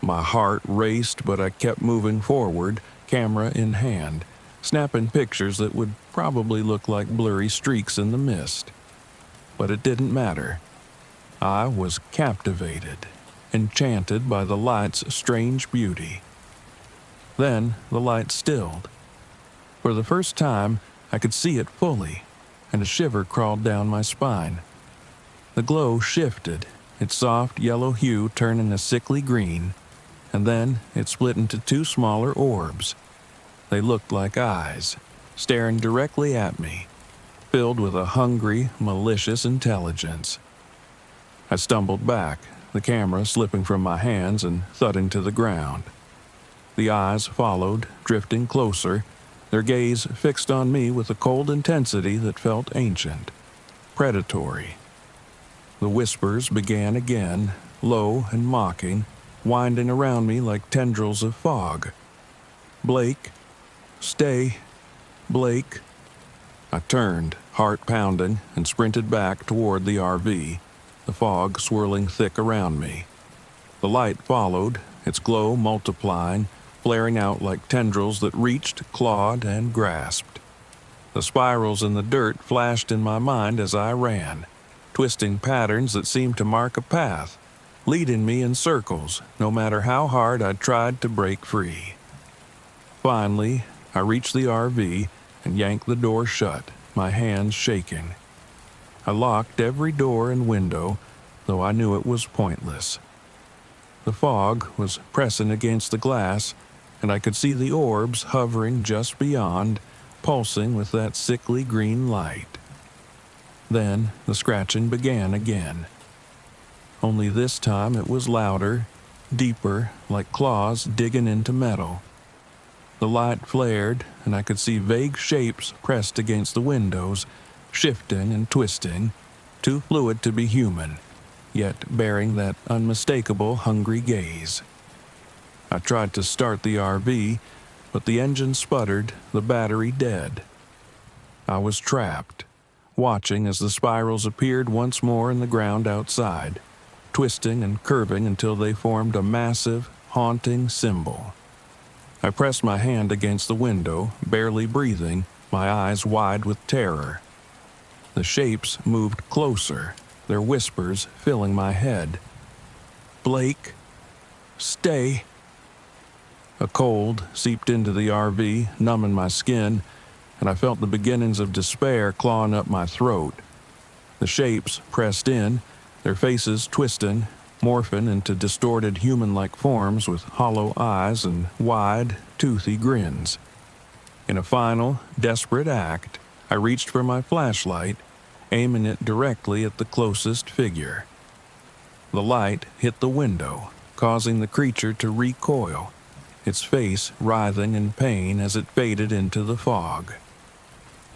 My heart raced, but I kept moving forward, camera in hand, snapping pictures that would probably look like blurry streaks in the mist. But it didn't matter. I was captivated, enchanted by the light's strange beauty. Then the light stilled. For the first time, I could see it fully, and a shiver crawled down my spine. The glow shifted, its soft yellow hue turning a sickly green, and then it split into two smaller orbs. They looked like eyes, staring directly at me, filled with a hungry, malicious intelligence. I stumbled back, the camera slipping from my hands and thudding to the ground. The eyes followed, drifting closer, their gaze fixed on me with a cold intensity that felt ancient, predatory. The whispers began again, low and mocking, winding around me like tendrils of fog. "Blake, stay, Blake." I turned, heart pounding, and sprinted back toward the RV, the fog swirling thick around me. The light followed, its glow multiplying, flaring out like tendrils that reached, clawed, and grasped. The spirals in the dirt flashed in my mind as I ran, twisting patterns that seemed to mark a path, leading me in circles, no matter how hard I tried to break free. Finally, I reached the RV and yanked the door shut, my hands shaking. I locked every door and window, though I knew it was pointless. The fog was pressing against the glass, and I could see the orbs hovering just beyond, pulsing with that sickly green light. Then the scratching began again. Only this time it was louder, deeper, like claws digging into metal. The light flared, and I could see vague shapes pressed against the windows, shifting and twisting, too fluid to be human, yet bearing that unmistakable hungry gaze. I tried to start the RV, but the engine sputtered, the battery dead. I was trapped, watching as the spirals appeared once more in the ground outside, twisting and curving until they formed a massive, haunting symbol. I pressed my hand against the window, barely breathing, my eyes wide with terror. The shapes moved closer, their whispers filling my head. "Blake, stay." A cold seeped into the RV, numbing my skin, and I felt the beginnings of despair clawing up my throat. The shapes pressed in, their faces twisting, morphing into distorted human-like forms with hollow eyes and wide, toothy grins. In a final, desperate act, I reached for my flashlight, aiming it directly at the closest figure. The light hit the window, causing the creature to recoil, its face writhing in pain as it faded into the fog.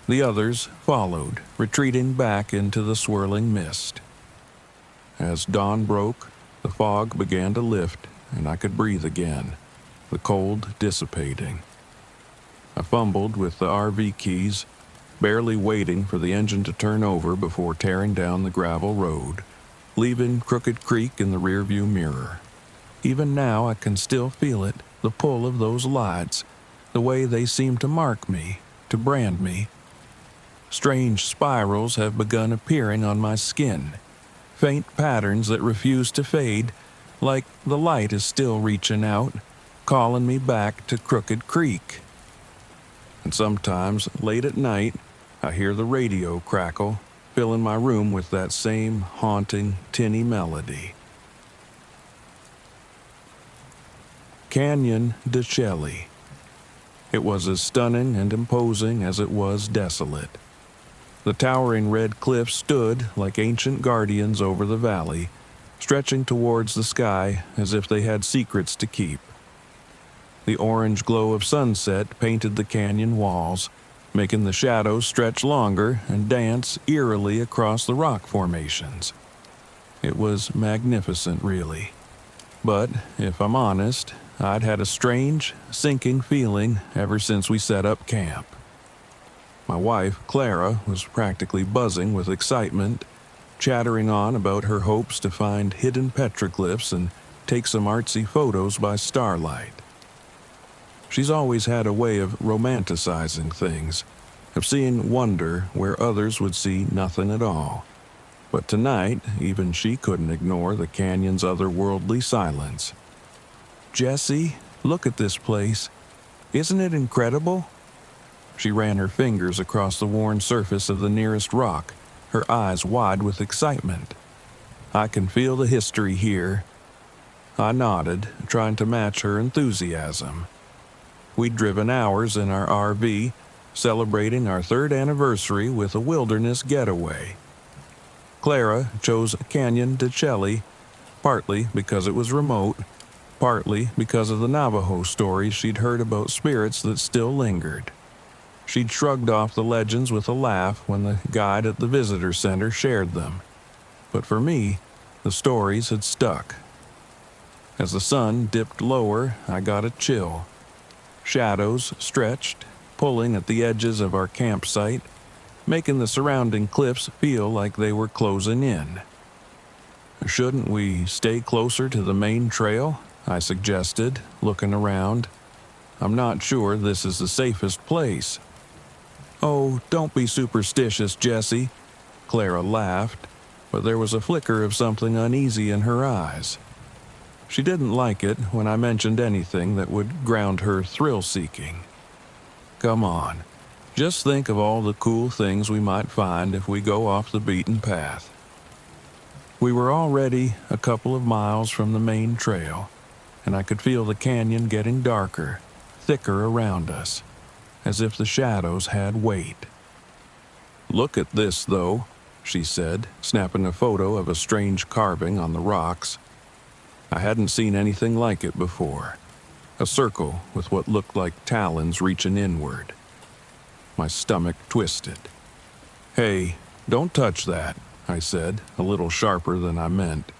The others followed, retreating back into the swirling mist. As dawn broke, the fog began to lift, and I could breathe again, the cold dissipating. I fumbled with the RV keys, barely waiting for the engine to turn over before tearing down the gravel road, leaving Crooked Creek in the rearview mirror. Even now I can still feel it, the pull of those lights, the way they seem to mark me, to brand me. Strange spirals have begun appearing on my skin, faint patterns that refuse to fade, like the light is still reaching out, calling me back to Crooked Creek. And sometimes, late at night, I hear the radio crackle, filling my room with that same haunting, tinny melody. Canyon de Chelly. It was as stunning and imposing as it was desolate. The towering red cliffs stood like ancient guardians over the valley, stretching towards the sky as if they had secrets to keep. The orange glow of sunset painted the canyon walls, making the shadows stretch longer and dance eerily across the rock formations. It was magnificent, really. But, if I'm honest, I'd had a strange, sinking feeling ever since we set up camp. My wife, Clara, was practically buzzing with excitement, chattering on about her hopes to find hidden petroglyphs and take some artsy photos by starlight. She's always had a way of romanticizing things, of seeing wonder where others would see nothing at all. But tonight, even she couldn't ignore the canyon's otherworldly silence. "Jesse, look at this place. Isn't it incredible?" She ran her fingers across the worn surface of the nearest rock, her eyes wide with excitement. "I can feel the history here." I nodded, trying to match her enthusiasm. We'd driven hours in our RV, celebrating our 3rd anniversary with a wilderness getaway. Clara chose Canyon de Chelly, partly because it was remote, partly because of the Navajo stories she'd heard about spirits that still lingered. She'd shrugged off the legends with a laugh when the guide at the visitor center shared them. But for me, the stories had stuck. As the sun dipped lower, I got a chill. Shadows stretched, pulling at the edges of our campsite, making the surrounding cliffs feel like they were closing in. "Shouldn't we stay closer to the main trail?" I suggested, looking around. "I'm not sure this is the safest place." "Oh, don't be superstitious, Jesse," Clara laughed, but there was a flicker of something uneasy in her eyes. She didn't like it when I mentioned anything that would ground her thrill-seeking. "Come on, just think of all the cool things we might find if we go off the beaten path." We were already a couple of miles from the main trail, and I could feel the canyon getting darker, thicker around us, as if the shadows had weight. "Look at this, though," she said, snapping a photo of a strange carving on the rocks. I hadn't seen anything like it before. A circle with what looked like talons reaching inward. My stomach twisted. Hey, don't touch that, I said, a little sharper than I meant.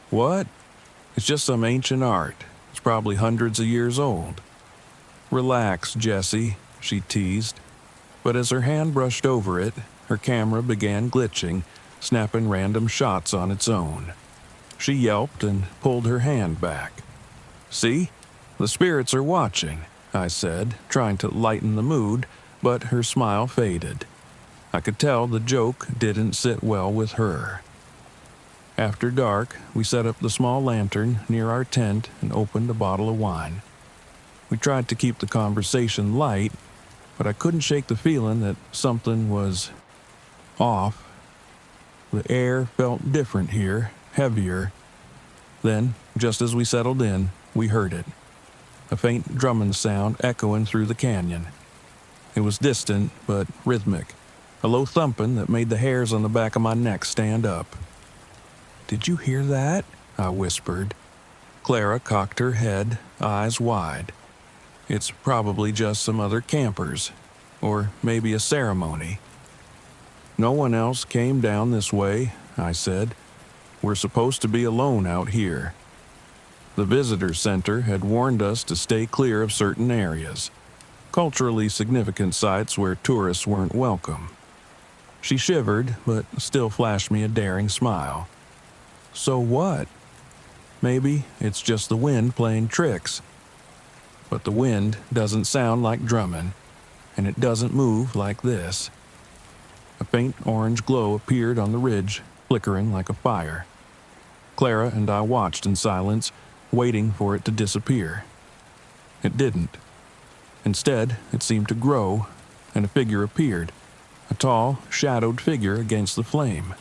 What? It's just some ancient art. It's probably hundreds of years old. Relax, Jessie, she teased. But as her hand brushed over it, her camera began glitching, snapping random shots on its own. She yelped and pulled her hand back. See? The spirits are watching, I said, trying to lighten the mood, but her smile faded. I could tell the joke didn't sit well with her. After dark, we set up the small lantern near our tent and opened a bottle of wine. We tried to keep the conversation light, but I couldn't shake the feeling that something was off. The air felt different here, heavier. Then, just as we settled in, we heard it. A faint drumming sound echoing through the canyon. It was distant, but rhythmic. A low thumping that made the hairs on the back of my neck stand up. "Did you hear that?" I whispered. Clara cocked her head, eyes wide. "It's probably just some other campers, or maybe a ceremony." "No one else came down this way," I said. "We're supposed to be alone out here." The visitor center had warned us to stay clear of certain areas, culturally significant sites where tourists weren't welcome. She shivered, but still flashed me a daring smile. "So what? Maybe it's just the wind playing tricks. But the wind doesn't sound like drumming, and it doesn't move like this." A faint orange glow appeared on the ridge, flickering like a fire. Clara and I watched in silence, waiting for it to disappear. It didn't. Instead, it seemed to grow, and a figure appeared, a tall, shadowed figure against the flame.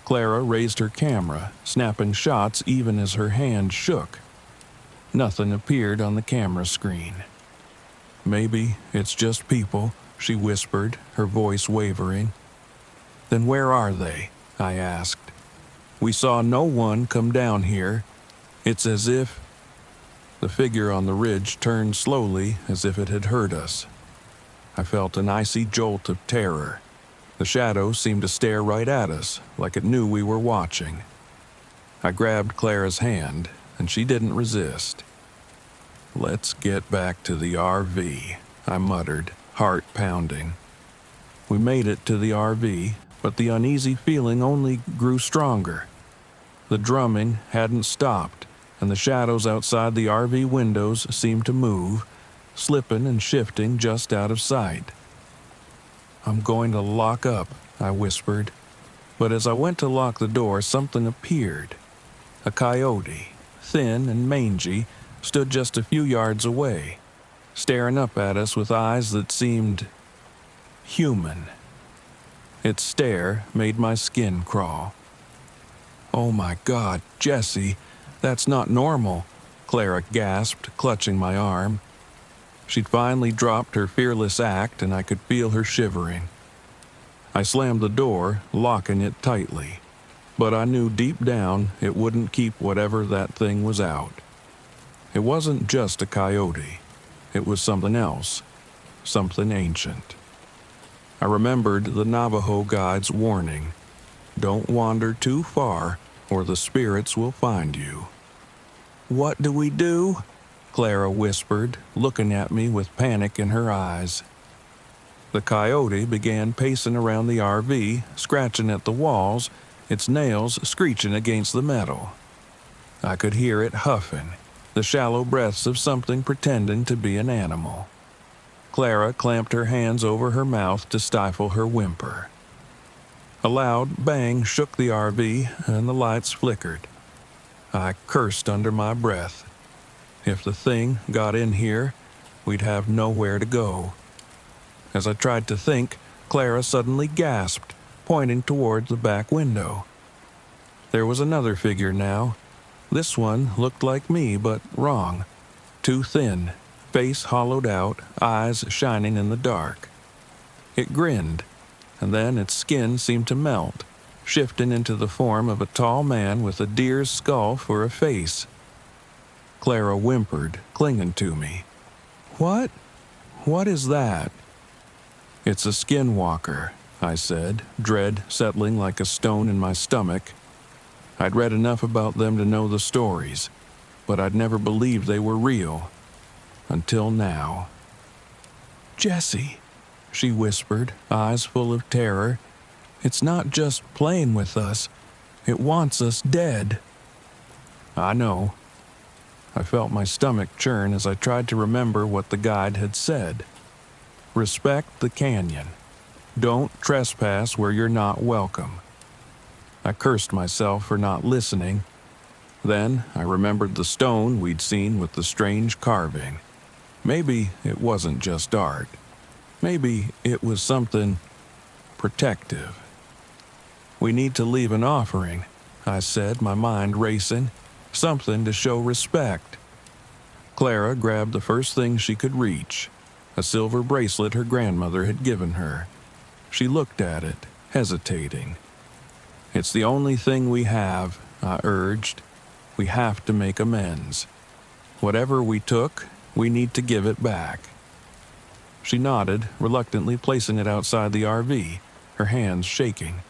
Clara raised her camera, snapping shots even as her hand shook. Nothing appeared on the camera screen. "Maybe it's just people," she whispered, her voice wavering. "Then where are they?" I asked. "We saw no one come down here. It's as if—" The figure on the ridge turned slowly as if it had heard us. I felt an icy jolt of terror. The shadow seemed to stare right at us, like it knew we were watching. I grabbed Clara's hand, and she didn't resist. "Let's get back to the RV," I muttered, heart pounding. We made it to the RV, but the uneasy feeling only grew stronger. The drumming hadn't stopped, and the shadows outside the RV windows seemed to move, slipping and shifting just out of sight. "I'm going to lock up," I whispered. But as I went to lock the door, something appeared. A coyote, thin and mangy, stood just a few yards away, staring up at us with eyes that seemed human. Its stare made my skin crawl. "Oh my God, Jessie, that's not normal," Clara gasped, clutching my arm. She'd finally dropped her fearless act, and I could feel her shivering. I slammed the door, locking it tightly, but I knew deep down it wouldn't keep whatever that thing was out. It wasn't just a coyote. It was something else, something ancient. I remembered the Navajo guide's warning: "Don't wander too far, or the spirits will find you." "What do we do?" Clara whispered, looking at me with panic in her eyes. The coyote began pacing around the RV, scratching at the walls, its nails screeching against the metal. I could hear it huffing, the shallow breaths of something pretending to be an animal. Clara clamped her hands over her mouth to stifle her whimper. A loud bang shook the RV, and the lights flickered. I cursed under my breath. If the thing got in here, we'd have nowhere to go. As I tried to think, Clara suddenly gasped, pointing toward the back window. There was another figure now. This one looked like me, but wrong. Too thin, face hollowed out, eyes shining in the dark. It grinned, and then its skin seemed to melt, shifting into the form of a tall man with a deer's skull for a face. Clara whimpered, clinging to me. "What? What is that?" "It's a Skinwalker," I said, dread settling like a stone in my stomach. I'd read enough about them to know the stories, but I'd never believed they were real. Until now. "Jesse," she whispered, eyes full of terror. "It's not just playing with us. It wants us dead." I know. I felt my stomach churn as I tried to remember what the guide had said. Respect the canyon. Don't trespass where you're not welcome. I cursed myself for not listening. Then I remembered the stone we'd seen with the strange carving. Maybe it wasn't just art. Maybe it was something protective. "We need to leave an offering," I said, my mind racing. "Something to show respect." Clara grabbed the first thing she could reach, a silver bracelet her grandmother had given her. She looked at it, hesitating. "It's the only thing we have," I urged. "We have to make amends. Whatever we took, we need to give it back." She nodded, reluctantly placing it outside the RV, her hands shaking.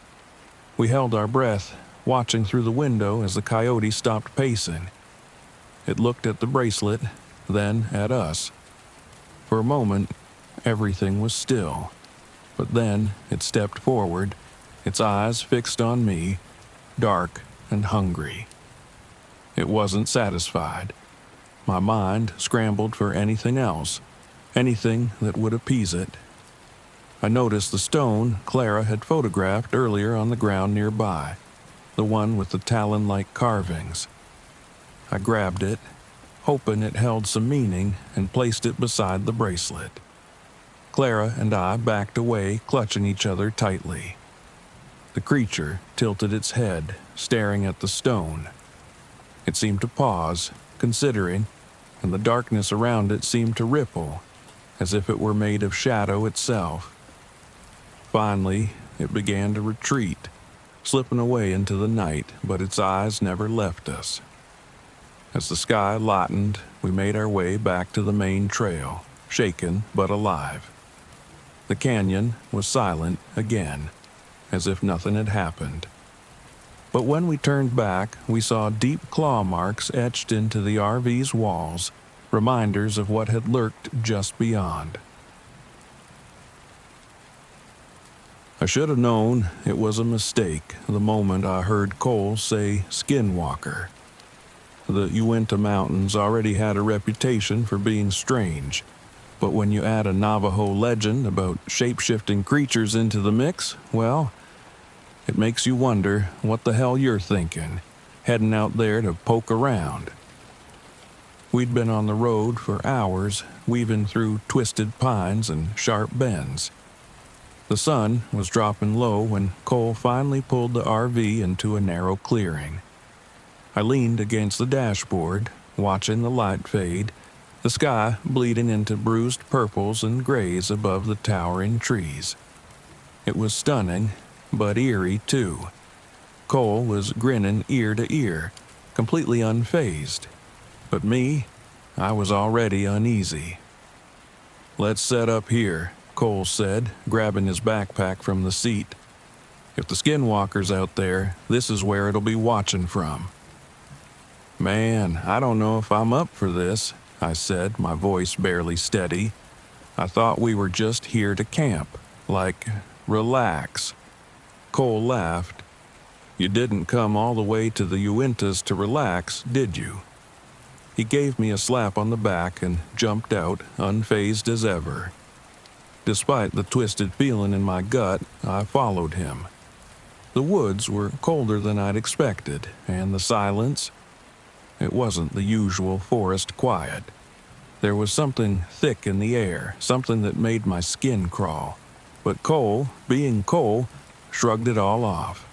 We held our breath, watching through the window as the coyote stopped pacing. It looked at the bracelet, then at us. For a moment, everything was still. But then it stepped forward, its eyes fixed on me, dark and hungry. It wasn't satisfied. My mind scrambled for anything else, anything that would appease it. I noticed the stone Clara had photographed earlier on the ground nearby, the one with the talon-like carvings. I grabbed it, hoping it held some meaning, and placed it beside the bracelet. Clara and I backed away, clutching each other tightly. The creature tilted its head, staring at the stone. It seemed to pause, considering, and the darkness around it seemed to ripple, as if it were made of shadow itself. Finally, it began to retreat, slipping away into the night, but its eyes never left us. As the sky lightened, we made our way back to the main trail, shaken but alive. The canyon was silent again, as if nothing had happened. But when we turned back, we saw deep claw marks etched into the RV's walls, reminders of what had lurked just beyond. I should have known it was a mistake the moment I heard Cole say Skinwalker. The Uinta Mountains already had a reputation for being strange, but when you add a Navajo legend about shape-shifting creatures into the mix, well, it makes you wonder what the hell you're thinking, heading out there to poke around. We'd been on the road for hours, weaving through twisted pines and sharp bends. The sun was dropping low when Cole finally pulled the RV into a narrow clearing. I leaned against the dashboard, watching the light fade, the sky bleeding into bruised purples and grays above the towering trees. It was stunning, but eerie too. Cole was grinning ear to ear, completely unfazed. But me, I was already uneasy. "Let's set up here," Cole said, grabbing his backpack from the seat. "If the Skinwalker's out there, this is where it'll be watching from." "Man, I don't know if I'm up for this," I said, my voice barely steady. "I thought we were just here to camp, like, relax." Cole laughed. "You didn't come all the way to the Uintas to relax, did you?" He gave me a slap on the back and jumped out, unfazed as ever. Despite the twisted feeling in my gut, I followed him. The woods were colder than I'd expected, and the silence, it wasn't the usual forest quiet. There was something thick in the air, something that made my skin crawl. But Cole, being Cole, shrugged it all off.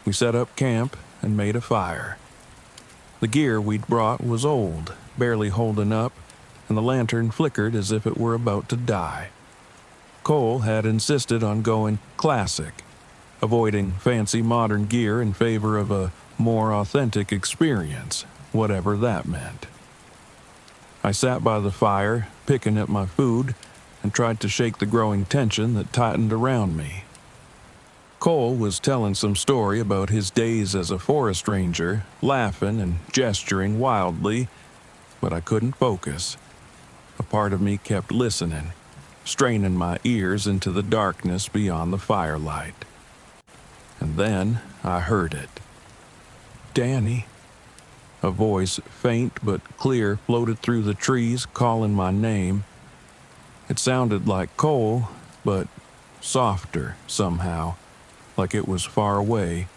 We set up camp and made a fire. The gear we'd brought was old, barely holding up, and the lantern flickered as if it were about to die. Cole had insisted on going classic, avoiding fancy modern gear in favor of a more authentic experience, whatever that meant. I sat by the fire, picking at my food, and tried to shake the growing tension that tightened around me. Cole was telling some story about his days as a forest ranger, laughing and gesturing wildly, but I couldn't focus. A part of me kept listening, straining my ears into the darkness beyond the firelight. And then I heard it. "Danny." A voice, faint but clear, floated through the trees, calling my name. It sounded like Cole, but softer somehow, like it was far away.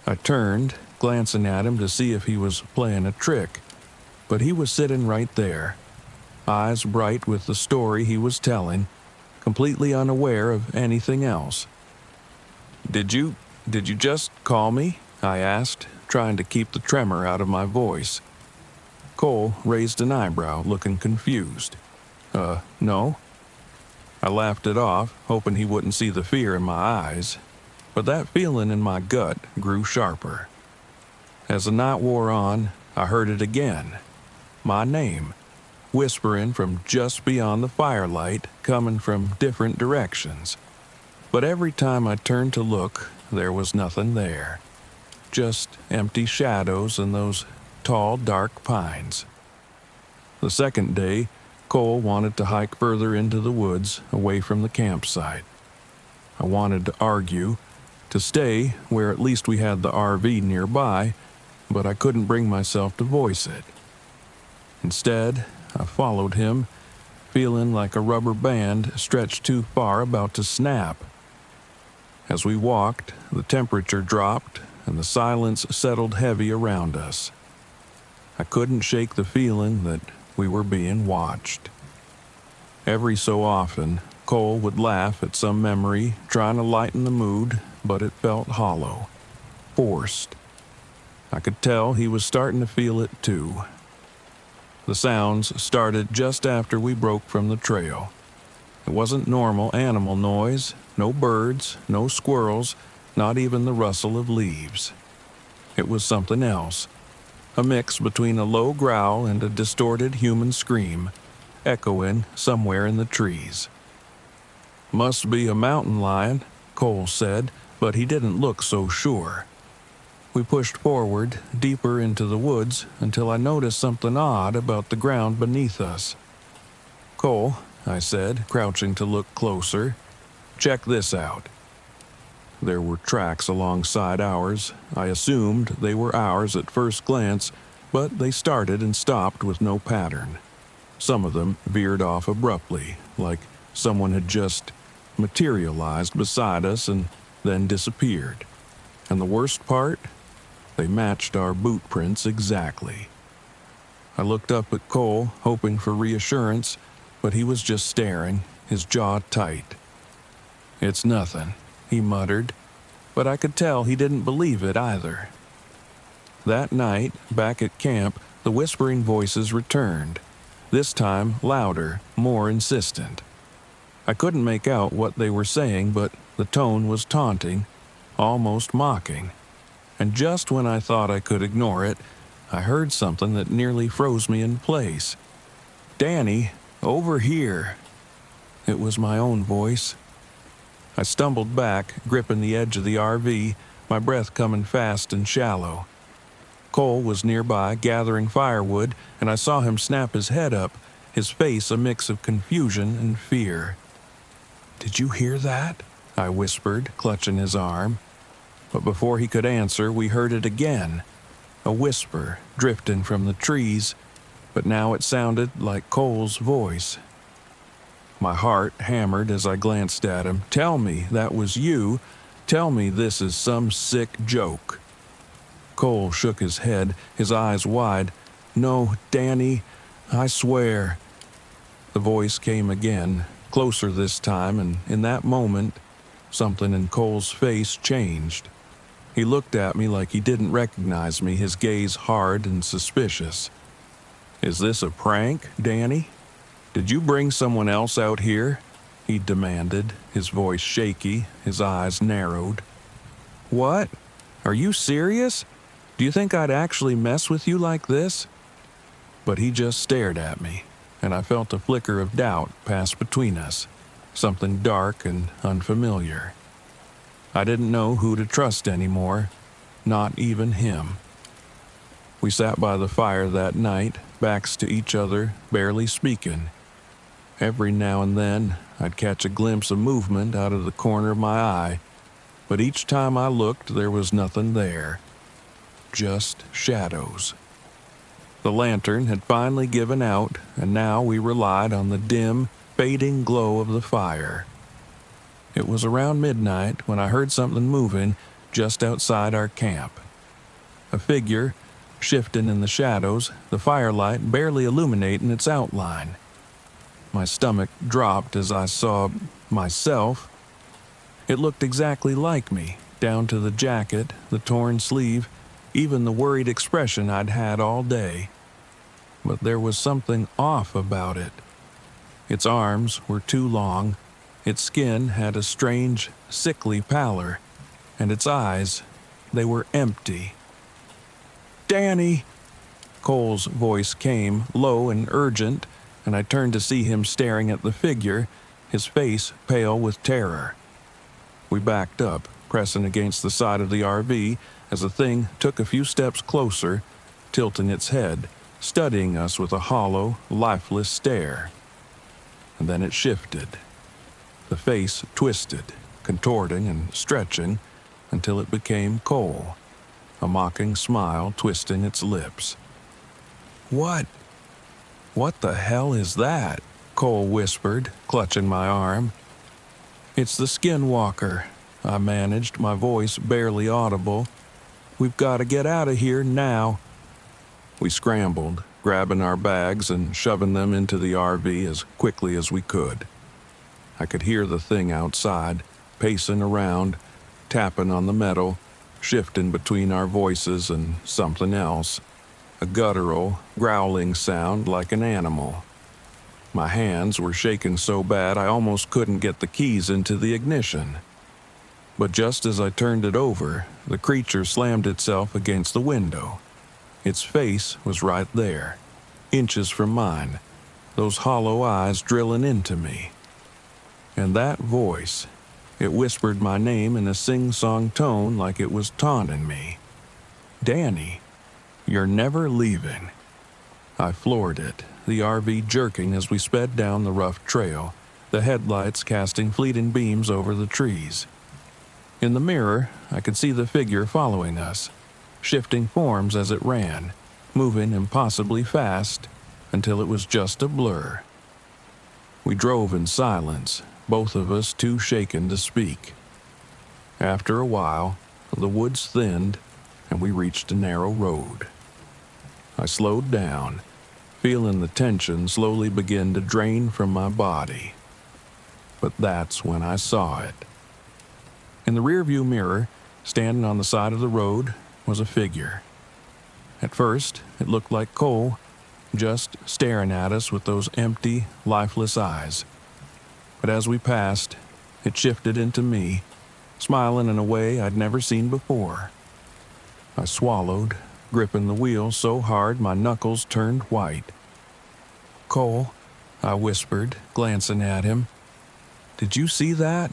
I turned, glancing at him to see if he was playing a trick, but he was sitting right there, eyes bright with the story he was telling, completely unaware of anything else. Did you just call me?" I asked, trying to keep the tremor out of my voice. Cole raised an eyebrow, looking confused. No." I laughed it off, hoping he wouldn't see the fear in my eyes, but that feeling in my gut grew sharper. As the night wore on, I heard it again. My name, whispering from just beyond the firelight, coming from different directions. But every time I turned to look, there was nothing there. Just empty shadows and those tall, dark pines. The second day, Cole wanted to hike further into the woods, away from the campsite. I wanted to argue, to stay where at least we had the RV nearby, but I couldn't bring myself to voice it. Instead, I followed him, feeling like a rubber band stretched too far, about to snap. As we walked, the temperature dropped and the silence settled heavy around us. I couldn't shake the feeling that we were being watched. Every so often, Cole would laugh at some memory, trying to lighten the mood, but it felt hollow, forced. I could tell he was starting to feel it too. The sounds started just after we broke from the trail. It wasn't normal animal noise, no birds, no squirrels, not even the rustle of leaves. It was something else, a mix between a low growl and a distorted human scream, echoing somewhere in the trees. "Must be a mountain lion," Cole said, but he didn't look so sure. We pushed forward, deeper into the woods, until I noticed something odd about the ground beneath us. "Cole," I said, crouching to look closer, "check this out." There were tracks alongside ours. I assumed they were ours at first glance, but they started and stopped with no pattern. Some of them veered off abruptly, like someone had just materialized beside us and then disappeared. And the worst part? They matched our boot prints exactly. I looked up at Cole, hoping for reassurance, but he was just staring, his jaw tight. "It's nothing," he muttered, but I could tell he didn't believe it either. That night, back at camp, the whispering voices returned, this time louder, more insistent. I couldn't make out what they were saying, but the tone was taunting, almost mocking. And just when I thought I could ignore it, I heard something that nearly froze me in place. "Danny, over here." It was my own voice. I stumbled back, gripping the edge of the RV, my breath coming fast and shallow. Cole was nearby, gathering firewood, and I saw him snap his head up, his face a mix of confusion and fear. "Did you hear that?" I whispered, clutching his arm. But before he could answer, we heard it again, a whisper drifting from the trees, but now it sounded like Cole's voice. My heart hammered as I glanced at him. "Tell me that was you. Tell me this is some sick joke." Cole shook his head, his eyes wide. "No, Danny, I swear." The voice came again, closer this time, and in that moment, something in Cole's face changed. He looked at me like he didn't recognize me, his gaze hard and suspicious. "Is this a prank, Danny? Did you bring someone else out here?" he demanded, his voice shaky, his eyes narrowed. "What? Are you serious? Do you think I'd actually mess with you like this?" But he just stared at me, and I felt a flicker of doubt pass between us, something dark and unfamiliar. I didn't know who to trust anymore, not even him. We sat by the fire that night, backs to each other, barely speaking. Every now and then, I'd catch a glimpse of movement out of the corner of my eye, but each time I looked, there was nothing there. Just shadows. The lantern had finally given out, and now we relied on the dim, fading glow of the fire. It was around midnight when I heard something moving just outside our camp. A figure, shifting in the shadows, the firelight barely illuminating its outline. My stomach dropped as I saw myself. It looked exactly like me, down to the jacket, the torn sleeve, even the worried expression I'd had all day. But there was something off about it. Its arms were too long, its skin had a strange, sickly pallor, and its eyes, they were empty. "Danny!" Cole's voice came, low and urgent, and I turned to see him staring at the figure, his face pale with terror. We backed up, pressing against the side of the RV as the thing took a few steps closer, tilting its head, studying us with a hollow, lifeless stare. And then it shifted. The face twisted, contorting and stretching until it became Cole, a mocking smile twisting its lips. What the hell is that?" Cole whispered, clutching my arm. "It's the Skinwalker," I managed, my voice barely audible. "We've got to get out of here now." We scrambled, grabbing our bags and shoving them into the RV as quickly as we could. I could hear the thing outside, pacing around, tapping on the metal, shifting between our voices and something else. A guttural, growling sound like an animal. My hands were shaking so bad I almost couldn't get the keys into the ignition. But just as I turned it over, the creature slammed itself against the window. Its face was right there, inches from mine, those hollow eyes drilling into me. And that voice, it whispered my name in a sing-song tone like it was taunting me. "Danny, you're never leaving." I floored it, the RV jerking as we sped down the rough trail, the headlights casting fleeting beams over the trees. In the mirror, I could see the figure following us, shifting forms as it ran, moving impossibly fast until it was just a blur. We drove in silence, both of us too shaken to speak. After a while, the woods thinned and we reached a narrow road. I slowed down, feeling the tension slowly begin to drain from my body. But that's when I saw it. In the rearview mirror, standing on the side of the road, was a figure. At first, it looked like Cole, just staring at us with those empty, lifeless eyes. But as we passed, it shifted into me, smiling in a way I'd never seen before. I swallowed, gripping the wheel so hard my knuckles turned white. "Cole," I whispered, glancing at him. "Did you see that?"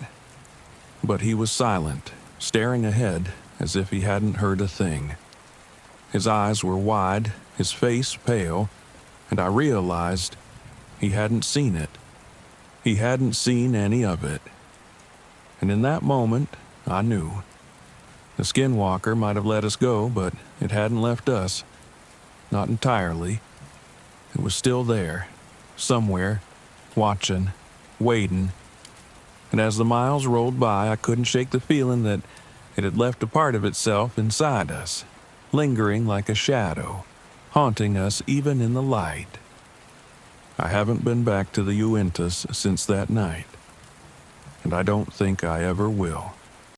But he was silent, staring ahead as if he hadn't heard a thing. His eyes were wide, his face pale, and I realized he hadn't seen it. He hadn't seen any of it. And in that moment, I knew. The Skinwalker might have let us go, but it hadn't left us. Not entirely. It was still there, somewhere, watching, waiting. And as the miles rolled by, I couldn't shake the feeling that it had left a part of itself inside us, lingering like a shadow, haunting us even in the light. I haven't been back to the Uintas since that night, and I don't think I ever will.